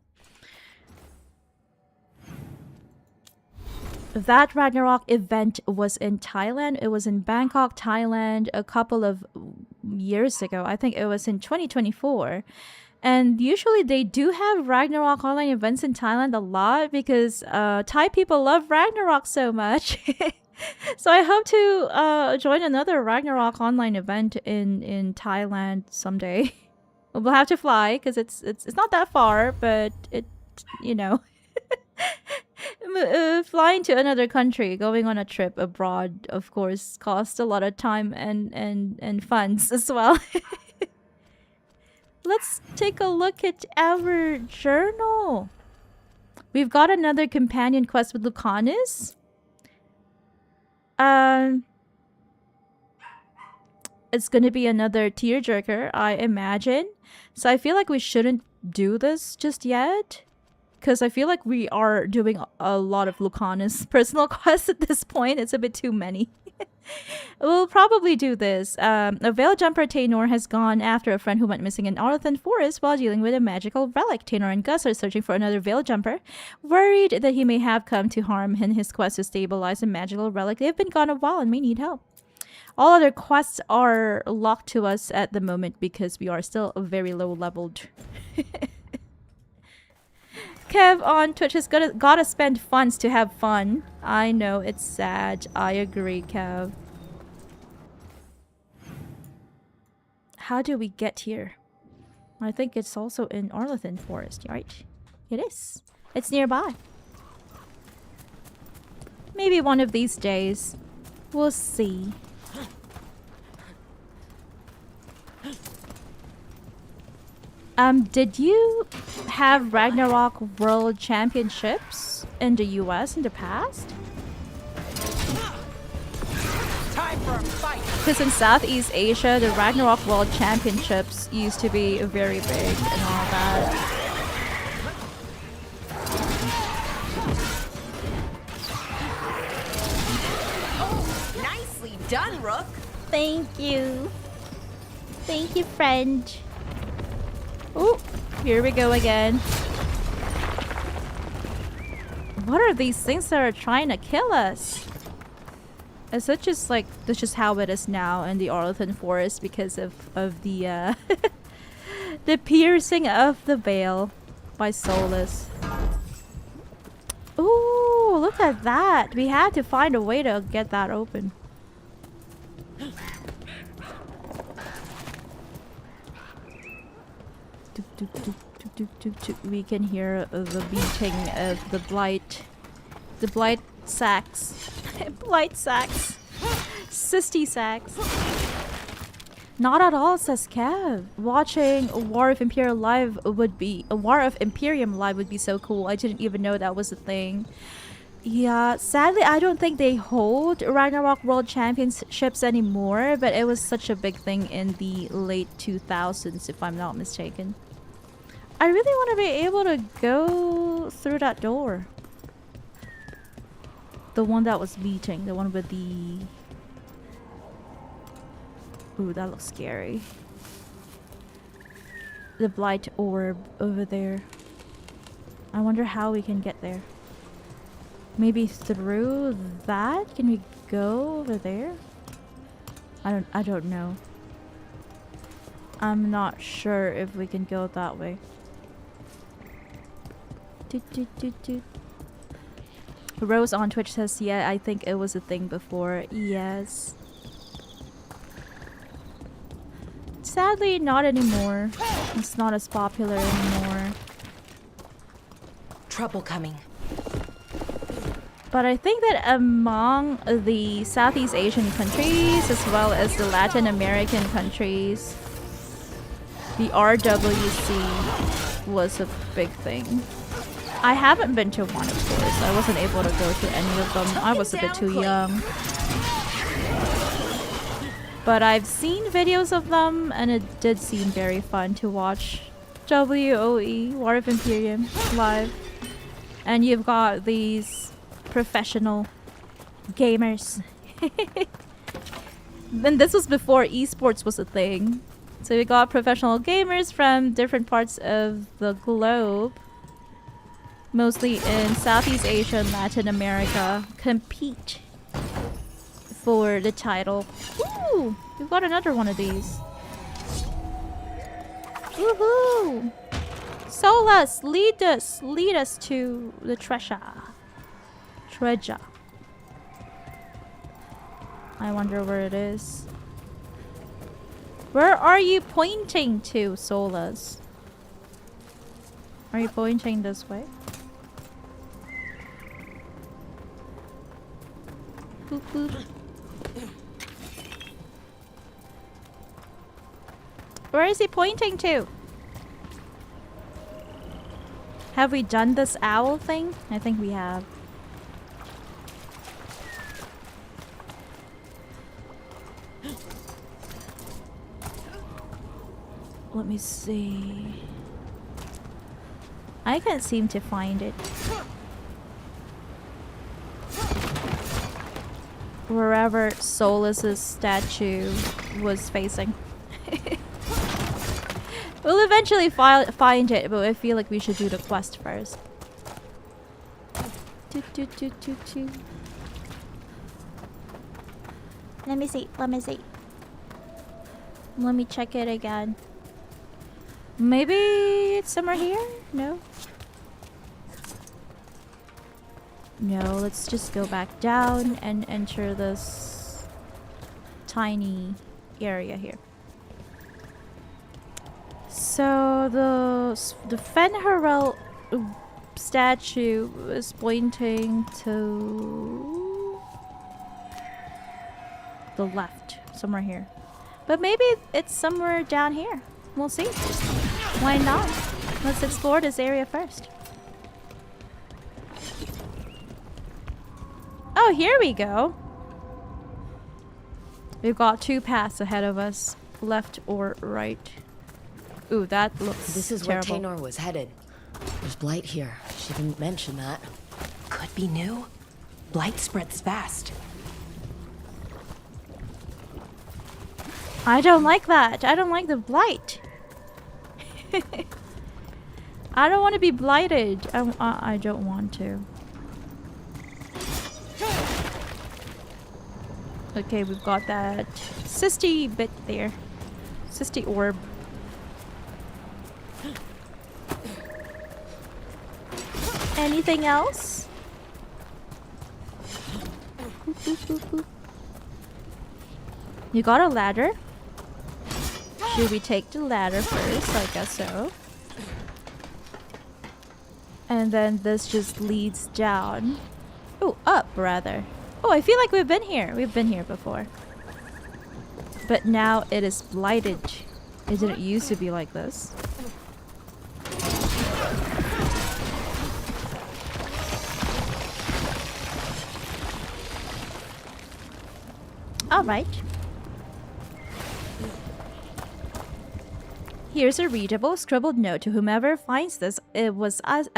That Ragnarok event was in Thailand. It was in Bangkok, Thailand a couple of years ago. I think it was in 2024. And usually they do have Ragnarok online events in Thailand a lot because Thai people love Ragnarok so much. So I hope to join another Ragnarok online event in Thailand someday. We'll have to fly because it's not that far, but it, you know, flying to another country, going on a trip abroad, of course, costs a lot of time and funds as well. let's take a look at our journal. We've got another companion quest with Lucanis. It's gonna be another tearjerker, I imagine. So I feel like we shouldn't do this just yet, because I feel like we are doing a lot of Lucanis personal quests at this point. It's a bit too many. We'll probably do this. A Veil Jumper Taynor has gone after a friend who went missing in Arlathan Forest while dealing with a magical relic. Taynor and Gus are searching for another Veil Jumper, worried that he may have come to harm in his quest to stabilize a magical relic. They've been gone a while and may need help. All other quests are locked to us at the moment because we are still very low leveled. Kev on Twitch has gotta spend funds to have fun. I know, it's sad. I agree, Kev. How do we get here? I think it's also in Arlathan Forest, right? It is. It's nearby. Maybe one of these days. We'll see. Did you have Ragnarok World Championships in the US in the past?
Time for a fight.
Because in Southeast Asia, the Ragnarok World Championships used to be very big and all that.
Oh, nicely done, Rook.
Thank you. Thank you, friend. Oh, here we go again. What are these things that are trying to kill us? Is it just like, that's just how it is now in the Arlathan Forest because of the the piercing of the veil by Solus. Ooh, look at that. We had to find a way to get that open. We can hear the beating of the blight sacks. Blight sacks. Sisty sacks. Not at all, says Kev. Watching a War of Imperium live would be so cool. I didn't even know that was a thing. Yeah, sadly I don't think they hold Ragnarok World Championships anymore, but it was such a big thing in the late 2000s if I'm not mistaken. I really want to be able to go through that door. The one that was beating. The one with the... Ooh, that looks scary. The blight orb over there. I wonder how we can get there. Maybe through that? Can we go over there? I don't know. I'm not sure if we can go that way. Rose on Twitch says, yeah, I think it was a thing before. Yes. Sadly, not anymore. It's not as popular anymore.
Trouble coming.
But I think that among the Southeast Asian countries, as well as the Latin American countries, the RWC was a big thing. I haven't been to one, of course. I wasn't able to go to any of them. I was a bit too young. But I've seen videos of them, and it did seem very fun to watch WOE, War of Imperium, live. And you've got these professional gamers. And this was before esports was a thing. So we got professional gamers from different parts of the globe, mostly in Southeast Asia and Latin America, compete for the title. Woo! We've got another one of these. Woohoo! Solus, lead us to the treasure. I wonder where it is. Where are you pointing to, Solus? Are you pointing this way? Boop, boop. Where is he pointing to? Have we done this owl thing? I think we have. Let me see. I can't seem to find it. Wherever Solus's statue was facing. We'll eventually find it, but I feel like we should do the quest first. Let me see. Let me see. Let me check it again. Maybe it's somewhere here? No? No, let's just go back down and enter this tiny area here. So the Fenharel statue is pointing to the left, somewhere here. But maybe it's somewhere down here. We'll see. Why not? Let's explore this area first. Oh, here we go. We've got 2 paths ahead of us, left or right. Ooh, that looks
This is
terrible.
where Taynor was headed. There's blight here. She didn't mention that.
Could be new. Blight spreads fast.
I don't like that. I don't like the blight. I don't want to be blighted. I don't want to. Okay, we've got that cysty bit there. Cysty orb. Anything else? You got a ladder. Should we take the ladder first? I guess so. And then this just leads down. Oh, up rather. Oh, I feel like we've been here. We've been here before. But now it is blighted. It didn't used to be like this. Alright. Here's a readable, scribbled note to whomever finds this. It was as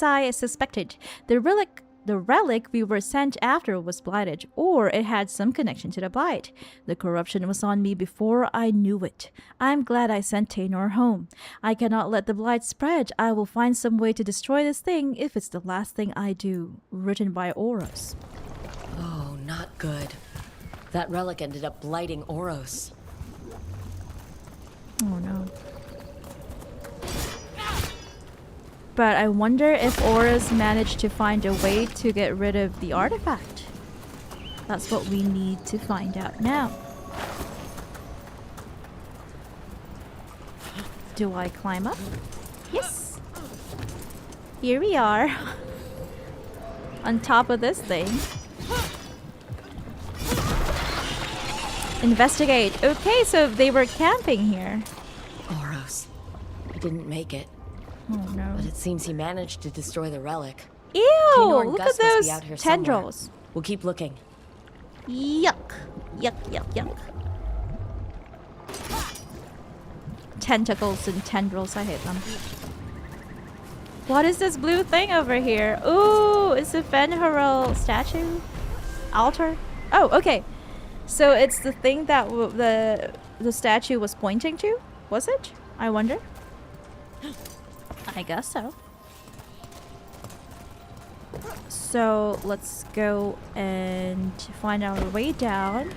I suspected. The relic we were sent after was blighted, or it had some connection to the blight. The corruption was on me before I knew it. I'm glad I sent Taynor home. I cannot let the blight spread. I will find some way to destroy this thing if it's the last thing I do. Written by Oros.
Oh, not good. That relic ended up blighting Oros.
Oh no. But I wonder if Oros managed to find a way to get rid of the artifact. That's what we need to find out now. Do I climb up? Yes. Here we are. On top of this thing. Investigate. Okay, so they were camping here.
Oros. He didn't make it.
Oh no.
But it seems he managed to destroy the relic.
Ew!
Taynor and
Look
Gus
at
must
those
be out here
tendrils.
somewhere. We'll keep looking.
Yuck. Yuck, yuck, yuck. Tentacles and tendrils, I hate them. What is this blue thing over here? Ooh, it's a Fenharel statue? Altar? Oh, okay. So it's the thing that the statue was pointing to? Was it? I wonder. I guess so. So let's go and find our way down.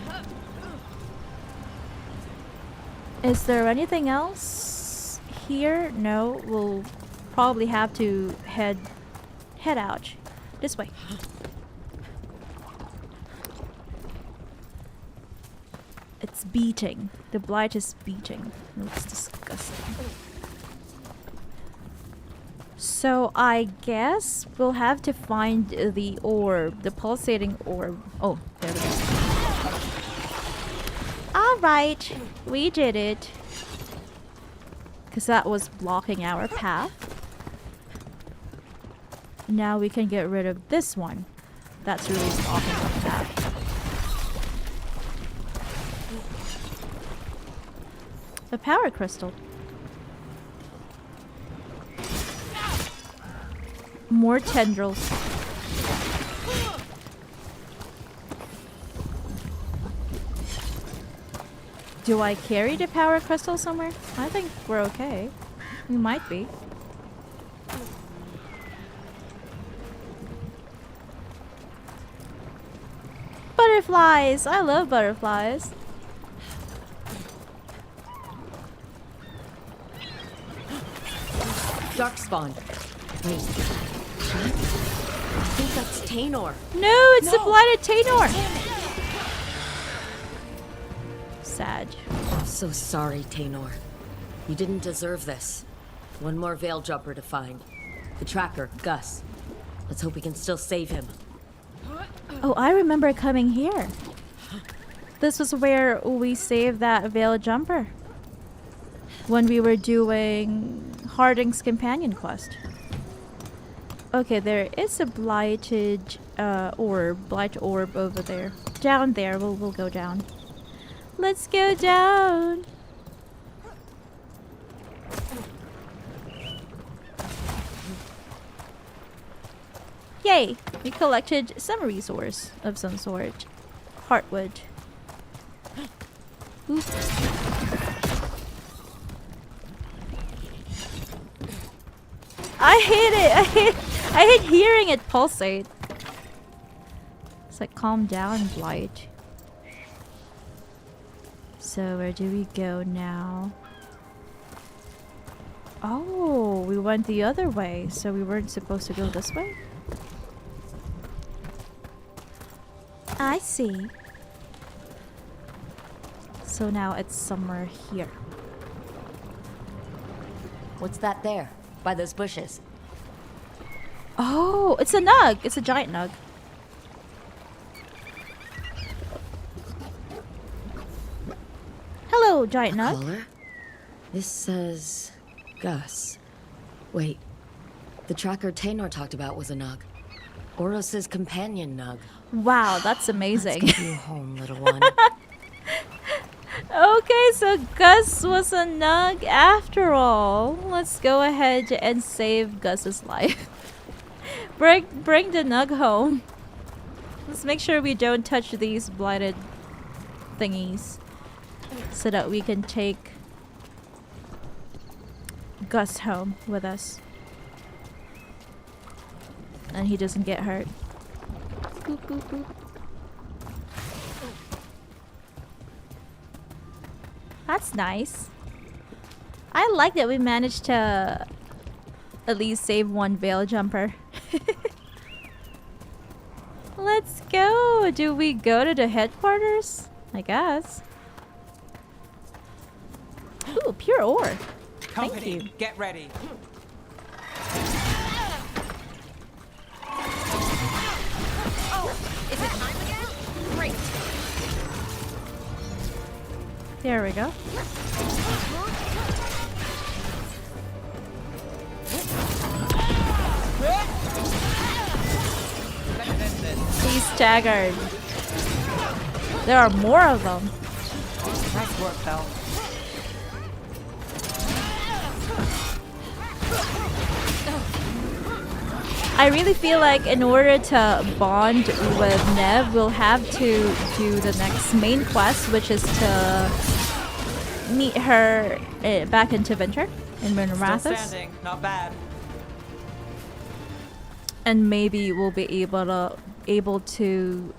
Is there anything else here? No, we'll probably have to head out this way. It's beating. The blight is beating. Looks disgusting. So I guess we'll have to find the orb, the pulsating orb. Oh, there it is. Alright, we did it. Because that was blocking our path. now we can get rid of this one. That's released off of that. The power crystal. More tendrils. Do I carry the power crystal somewhere? I think we're okay. We might be. Butterflies! I love butterflies.
Darkspawn. Wait. I think that's Tainor.
No, it's the blighted Tainor! Sad.
I'm so sorry, Tainor. You didn't deserve this. One more Veil Jumper to find. The tracker, Gus. Let's hope we can still save him.
Oh, I remember coming here. This was where we saved that Veil Jumper. When we were doing Harding's companion quest. Okay, there is a blighted blight orb over there. Down there, we'll go down. Let's go down. Yay! We collected some resource of some sort. Heartwood. Oops. I hate it! I hate hearing it pulsate. It's like, calm down, Blight. So where do we go now? Oh, we went the other way, so we weren't supposed to go this way? I see. So now it's somewhere here.
What's that there? By those bushes?
Oh, it's a nug! It's a giant nug. Hello, giant nug.
Color? This says Gus. Wait, the tracker Tainor talked about was a nug. Oros' companion nug.
Wow, that's amazing.
Let's get you home, little one.
Okay, so Gus was a nug after all. Let's go ahead and save Gus's life. Bring the nug home. Let's make sure we don't touch these blighted thingies, so that we can take Gus home with us. And he doesn't get hurt. Boop, boop, boop. That's nice. I like that we managed to at least save one Veil Jumper. Let's go. Do we go to the headquarters? I guess. Ooh, pure ore. Thank
Company,
you.
get ready.
Oh, is it time again? Great.
There we go. He's staggered. There are more of them.
Nice work, pal.
I really feel like in order to bond with Nev, we'll have to do the next main quest, which is to meet her back in Tevinter in
Still
Moonrathis.
standing, not bad.
And maybe we'll be able to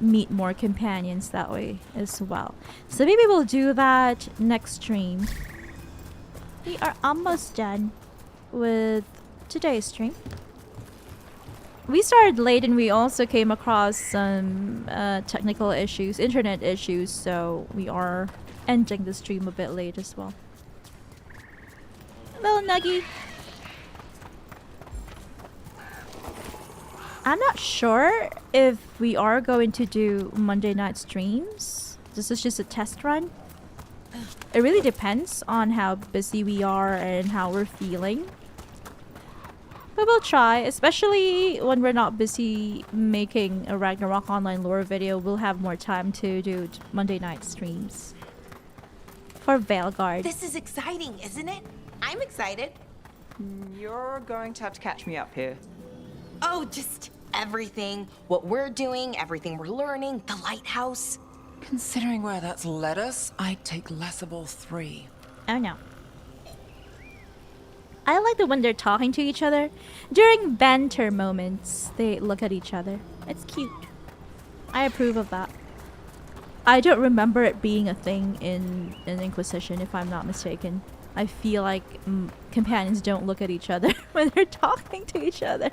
meet more companions that way as well. So maybe we'll do that next stream. We are almost done with today's stream. We started late and we also came across some technical issues, internet issues, so we are ending the stream a bit late as well. Little Nuggy. I'm not sure if we are going to do Monday night streams. This is just a test run. It really depends on how busy we are and how we're feeling. We will try, especially when we're not busy making a Ragnarok Online lore video. We'll have more time to do Monday night streams for Veilguard.
This is exciting, isn't it? I'm excited.
You're going to have to catch me up here.
Oh, just everything. What we're doing, everything we're learning, the lighthouse.
Considering where that's led us, I'd take less of all three.
Oh no. I like it when they're talking to each other. During banter moments, they look at each other. It's cute. I approve of that. I don't remember it being a thing in Inquisition, if I'm not mistaken. I feel like companions don't look at each other when they're talking to each other.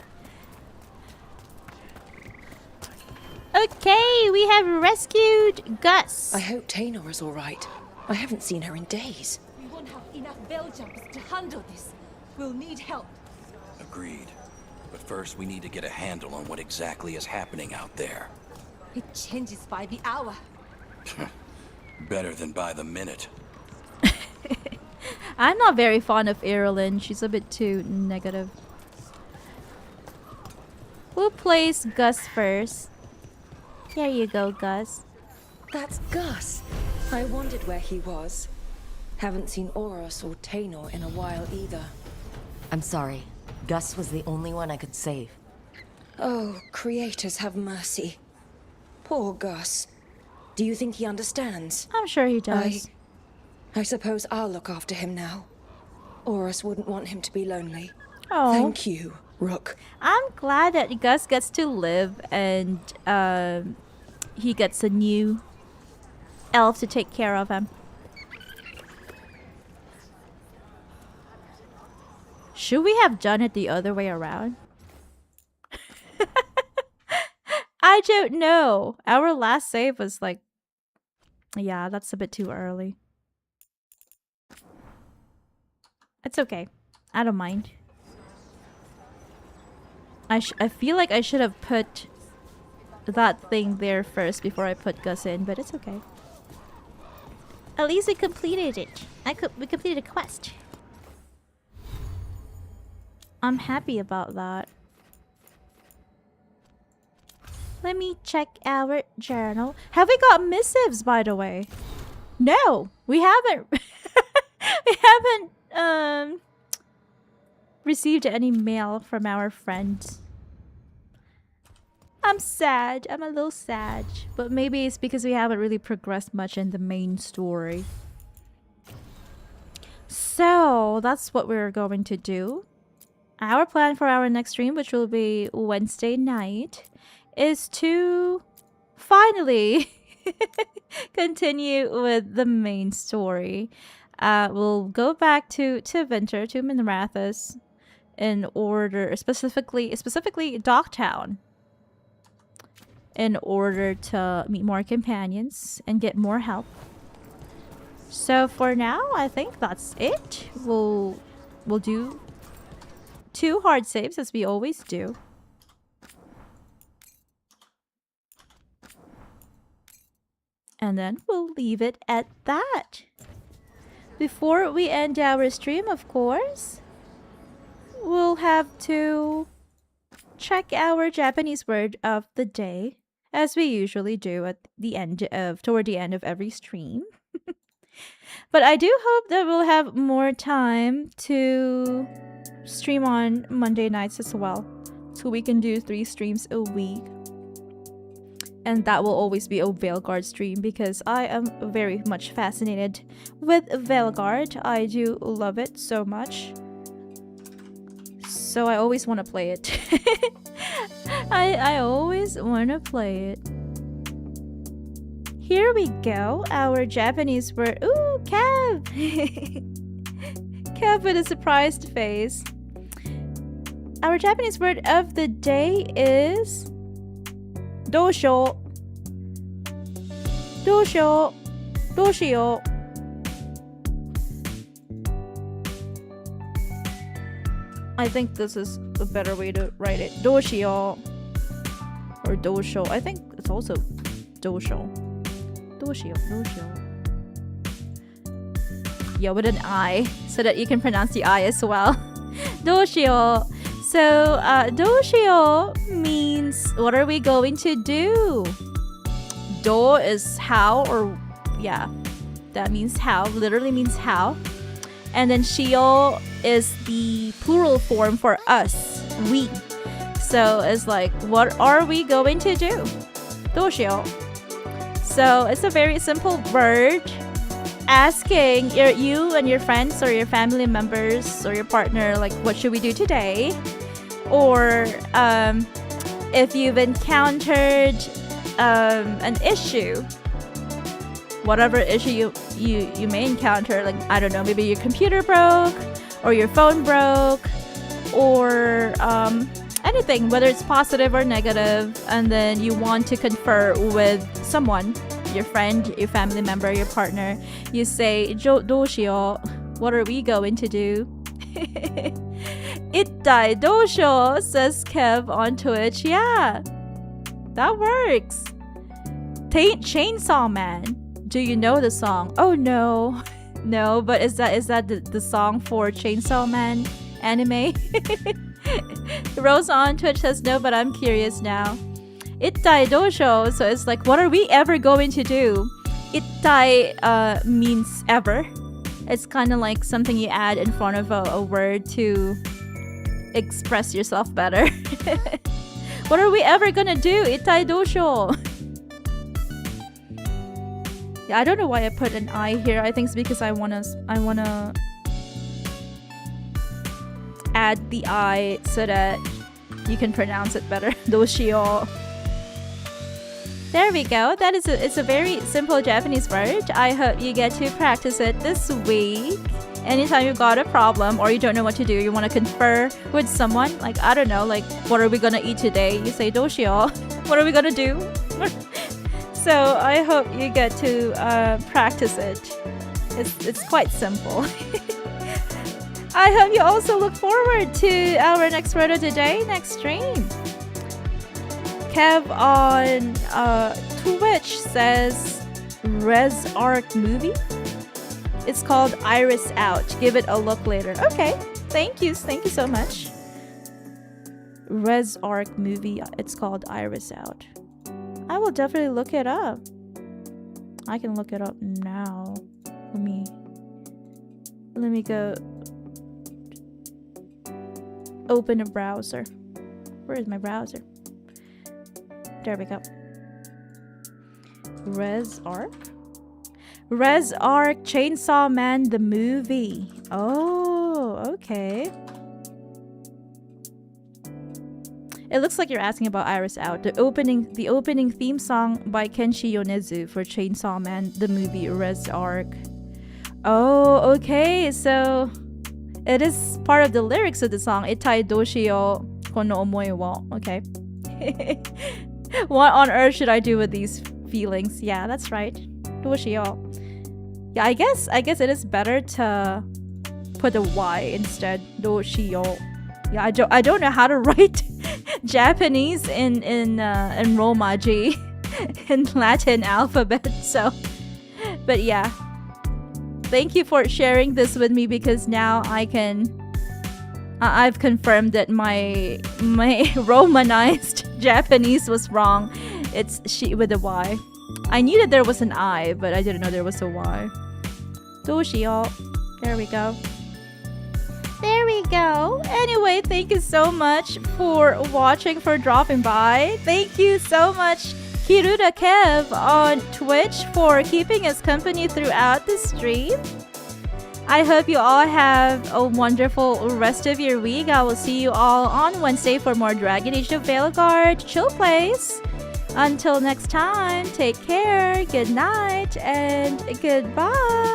Okay, we have rescued Gus.
I hope Taynor is all right. I haven't seen her in days.
We won't have enough bell jumpers to handle this. We'll need help.
Agreed. But first, we need to get a handle on what exactly is happening out there.
It changes by the hour.
Better than by the minute.
I'm not very fond of Irilyn. She's a bit too negative. Who plays Gus first? Here you go, Gus.
That's Gus. I wondered where he was. Haven't seen Oros or Taynor in a while either.
I'm sorry. Gus was the only one I could save.
Oh, creators have mercy. Poor Gus. Do you think he understands?
I'm sure he does.
I suppose I'll look after him now. Oros wouldn't want him to be lonely.
Oh.
Thank you, Rook.
I'm glad that Gus gets to live and he gets a new elf to take care of him. Should we have done it the other way around? I don't know. Our last save was like... Yeah, that's a bit too early. It's okay. I don't mind. I feel like I should have put that thing there first before I put Gus in, but it's okay. At least we completed it. We completed a quest. I'm happy about that. Let me check our journal. Have we got missives, by the way? No, we haven't. We haven't received any mail from our friends. I'm sad. I'm a little sad. But maybe it's because we haven't really progressed much in the main story. So, that's what we're going to do. Our plan for our next stream, which will be Wednesday night, is to finally continue with the main story. We'll go back to Winter, to Minrathous, in order, specifically Docktown, in order to meet more companions and get more help. So for now, I think that's it. We'll do 2 hard saves as we always do. And then we'll leave it at that. Before we end our stream, of course, we'll have to check our Japanese word of the day, as we usually do at the end of, toward the end of every stream. But I do hope that we'll have more time to stream on Monday nights as well, so we can do 3 streams a week. And that will always be a Veilguard stream, because I am very much fascinated with Veilguard. I do love it so much. So I always want to play it. I always want to play it. Here we go. Our Japanese word. Ooh, Kev! Kev with a surprised face. Our Japanese word of the day is... Dosho. Dosho. Doshio. I think this is a better way to write it. Doshio. Or dosho. I think it's also dosho. Doshio. Doshio. Yeah, with an I, so that you can pronounce the I as well. Doshio. So, doshio means what are we going to do? Do is how, or yeah, that means how, literally means how. And then shio is the plural form for us, we. So it's like, what are we going to do? Doshio. So it's a very simple word asking you and your friends or your family members or your partner, like, what should we do today? Or if you've encountered an issue, whatever issue you may encounter, like, I don't know, maybe your computer broke or your phone broke or anything, whether it's positive or negative, and then you want to confer with someone, your friend, your family member, your partner, you say, doshio, what are we going to do? Ittai dosho, says Kev on Twitch. Yeah, that works. Chainsaw Man. Do you know the song? Oh no. No, but is that the song for Chainsaw Man anime? Rose on Twitch says no, but I'm curious now. Ittai dosho, so it's like, what are we ever going to do? Ittai means ever. It's kind of like something you add in front of a word to express yourself better. What are we ever gonna do? Ittai dosho. Yeah, I don't know why I put an I here. I think it's because I wanna add the I so that you can pronounce it better. Doshio. There we go. That is it's a very simple Japanese word. I hope you get to practice it this week. Anytime you've got a problem or you don't know what to do, you want to confer with someone, like, I don't know, like, what are we gonna eat today? You say doshio. What are we gonna do? So I hope you get to practice it. It's quite simple. I hope you also look forward to our next word of the day, next stream. Kev on Twitch says Res Arc movie. It's called Iris Out. Give it a look later. Okay, thank you so much. Res Arc movie. It's called Iris Out. I will definitely look it up. I can look it up now. Let me go open a browser. Where is my browser? There we go. Res Arc Chainsaw Man the movie. Oh, okay. It looks like you're asking about Iris Out, the opening theme song by Kenshi Yonezu for Chainsaw Man the movie Res Arc. Oh, okay. So it is part of the lyrics of the song. Ittai doshio kono omoi wo. Okay. What on earth should I do with these feelings? Yeah, that's right. Doshio. Yeah, I guess it is better to put a Y instead. Doshio. Yeah, I don't know how to write Japanese in Romaji in Latin alphabet. So, but yeah. Thank you for sharing this with me, because now I've confirmed that my Romanized Japanese was wrong. It's she with a Y. I knew that there was an I, but I didn't know there was a Y. Doshio. There we go. There we go. Anyway, thank you so much for watching, for dropping by. Thank you so much, Kiruda Kev on Twitch, for keeping us company throughout the stream. I hope you all have a wonderful rest of your week. I will see you all on Wednesday for more Dragon Age of Veilguard Chill Plays. Until next time, take care, good night, and goodbye.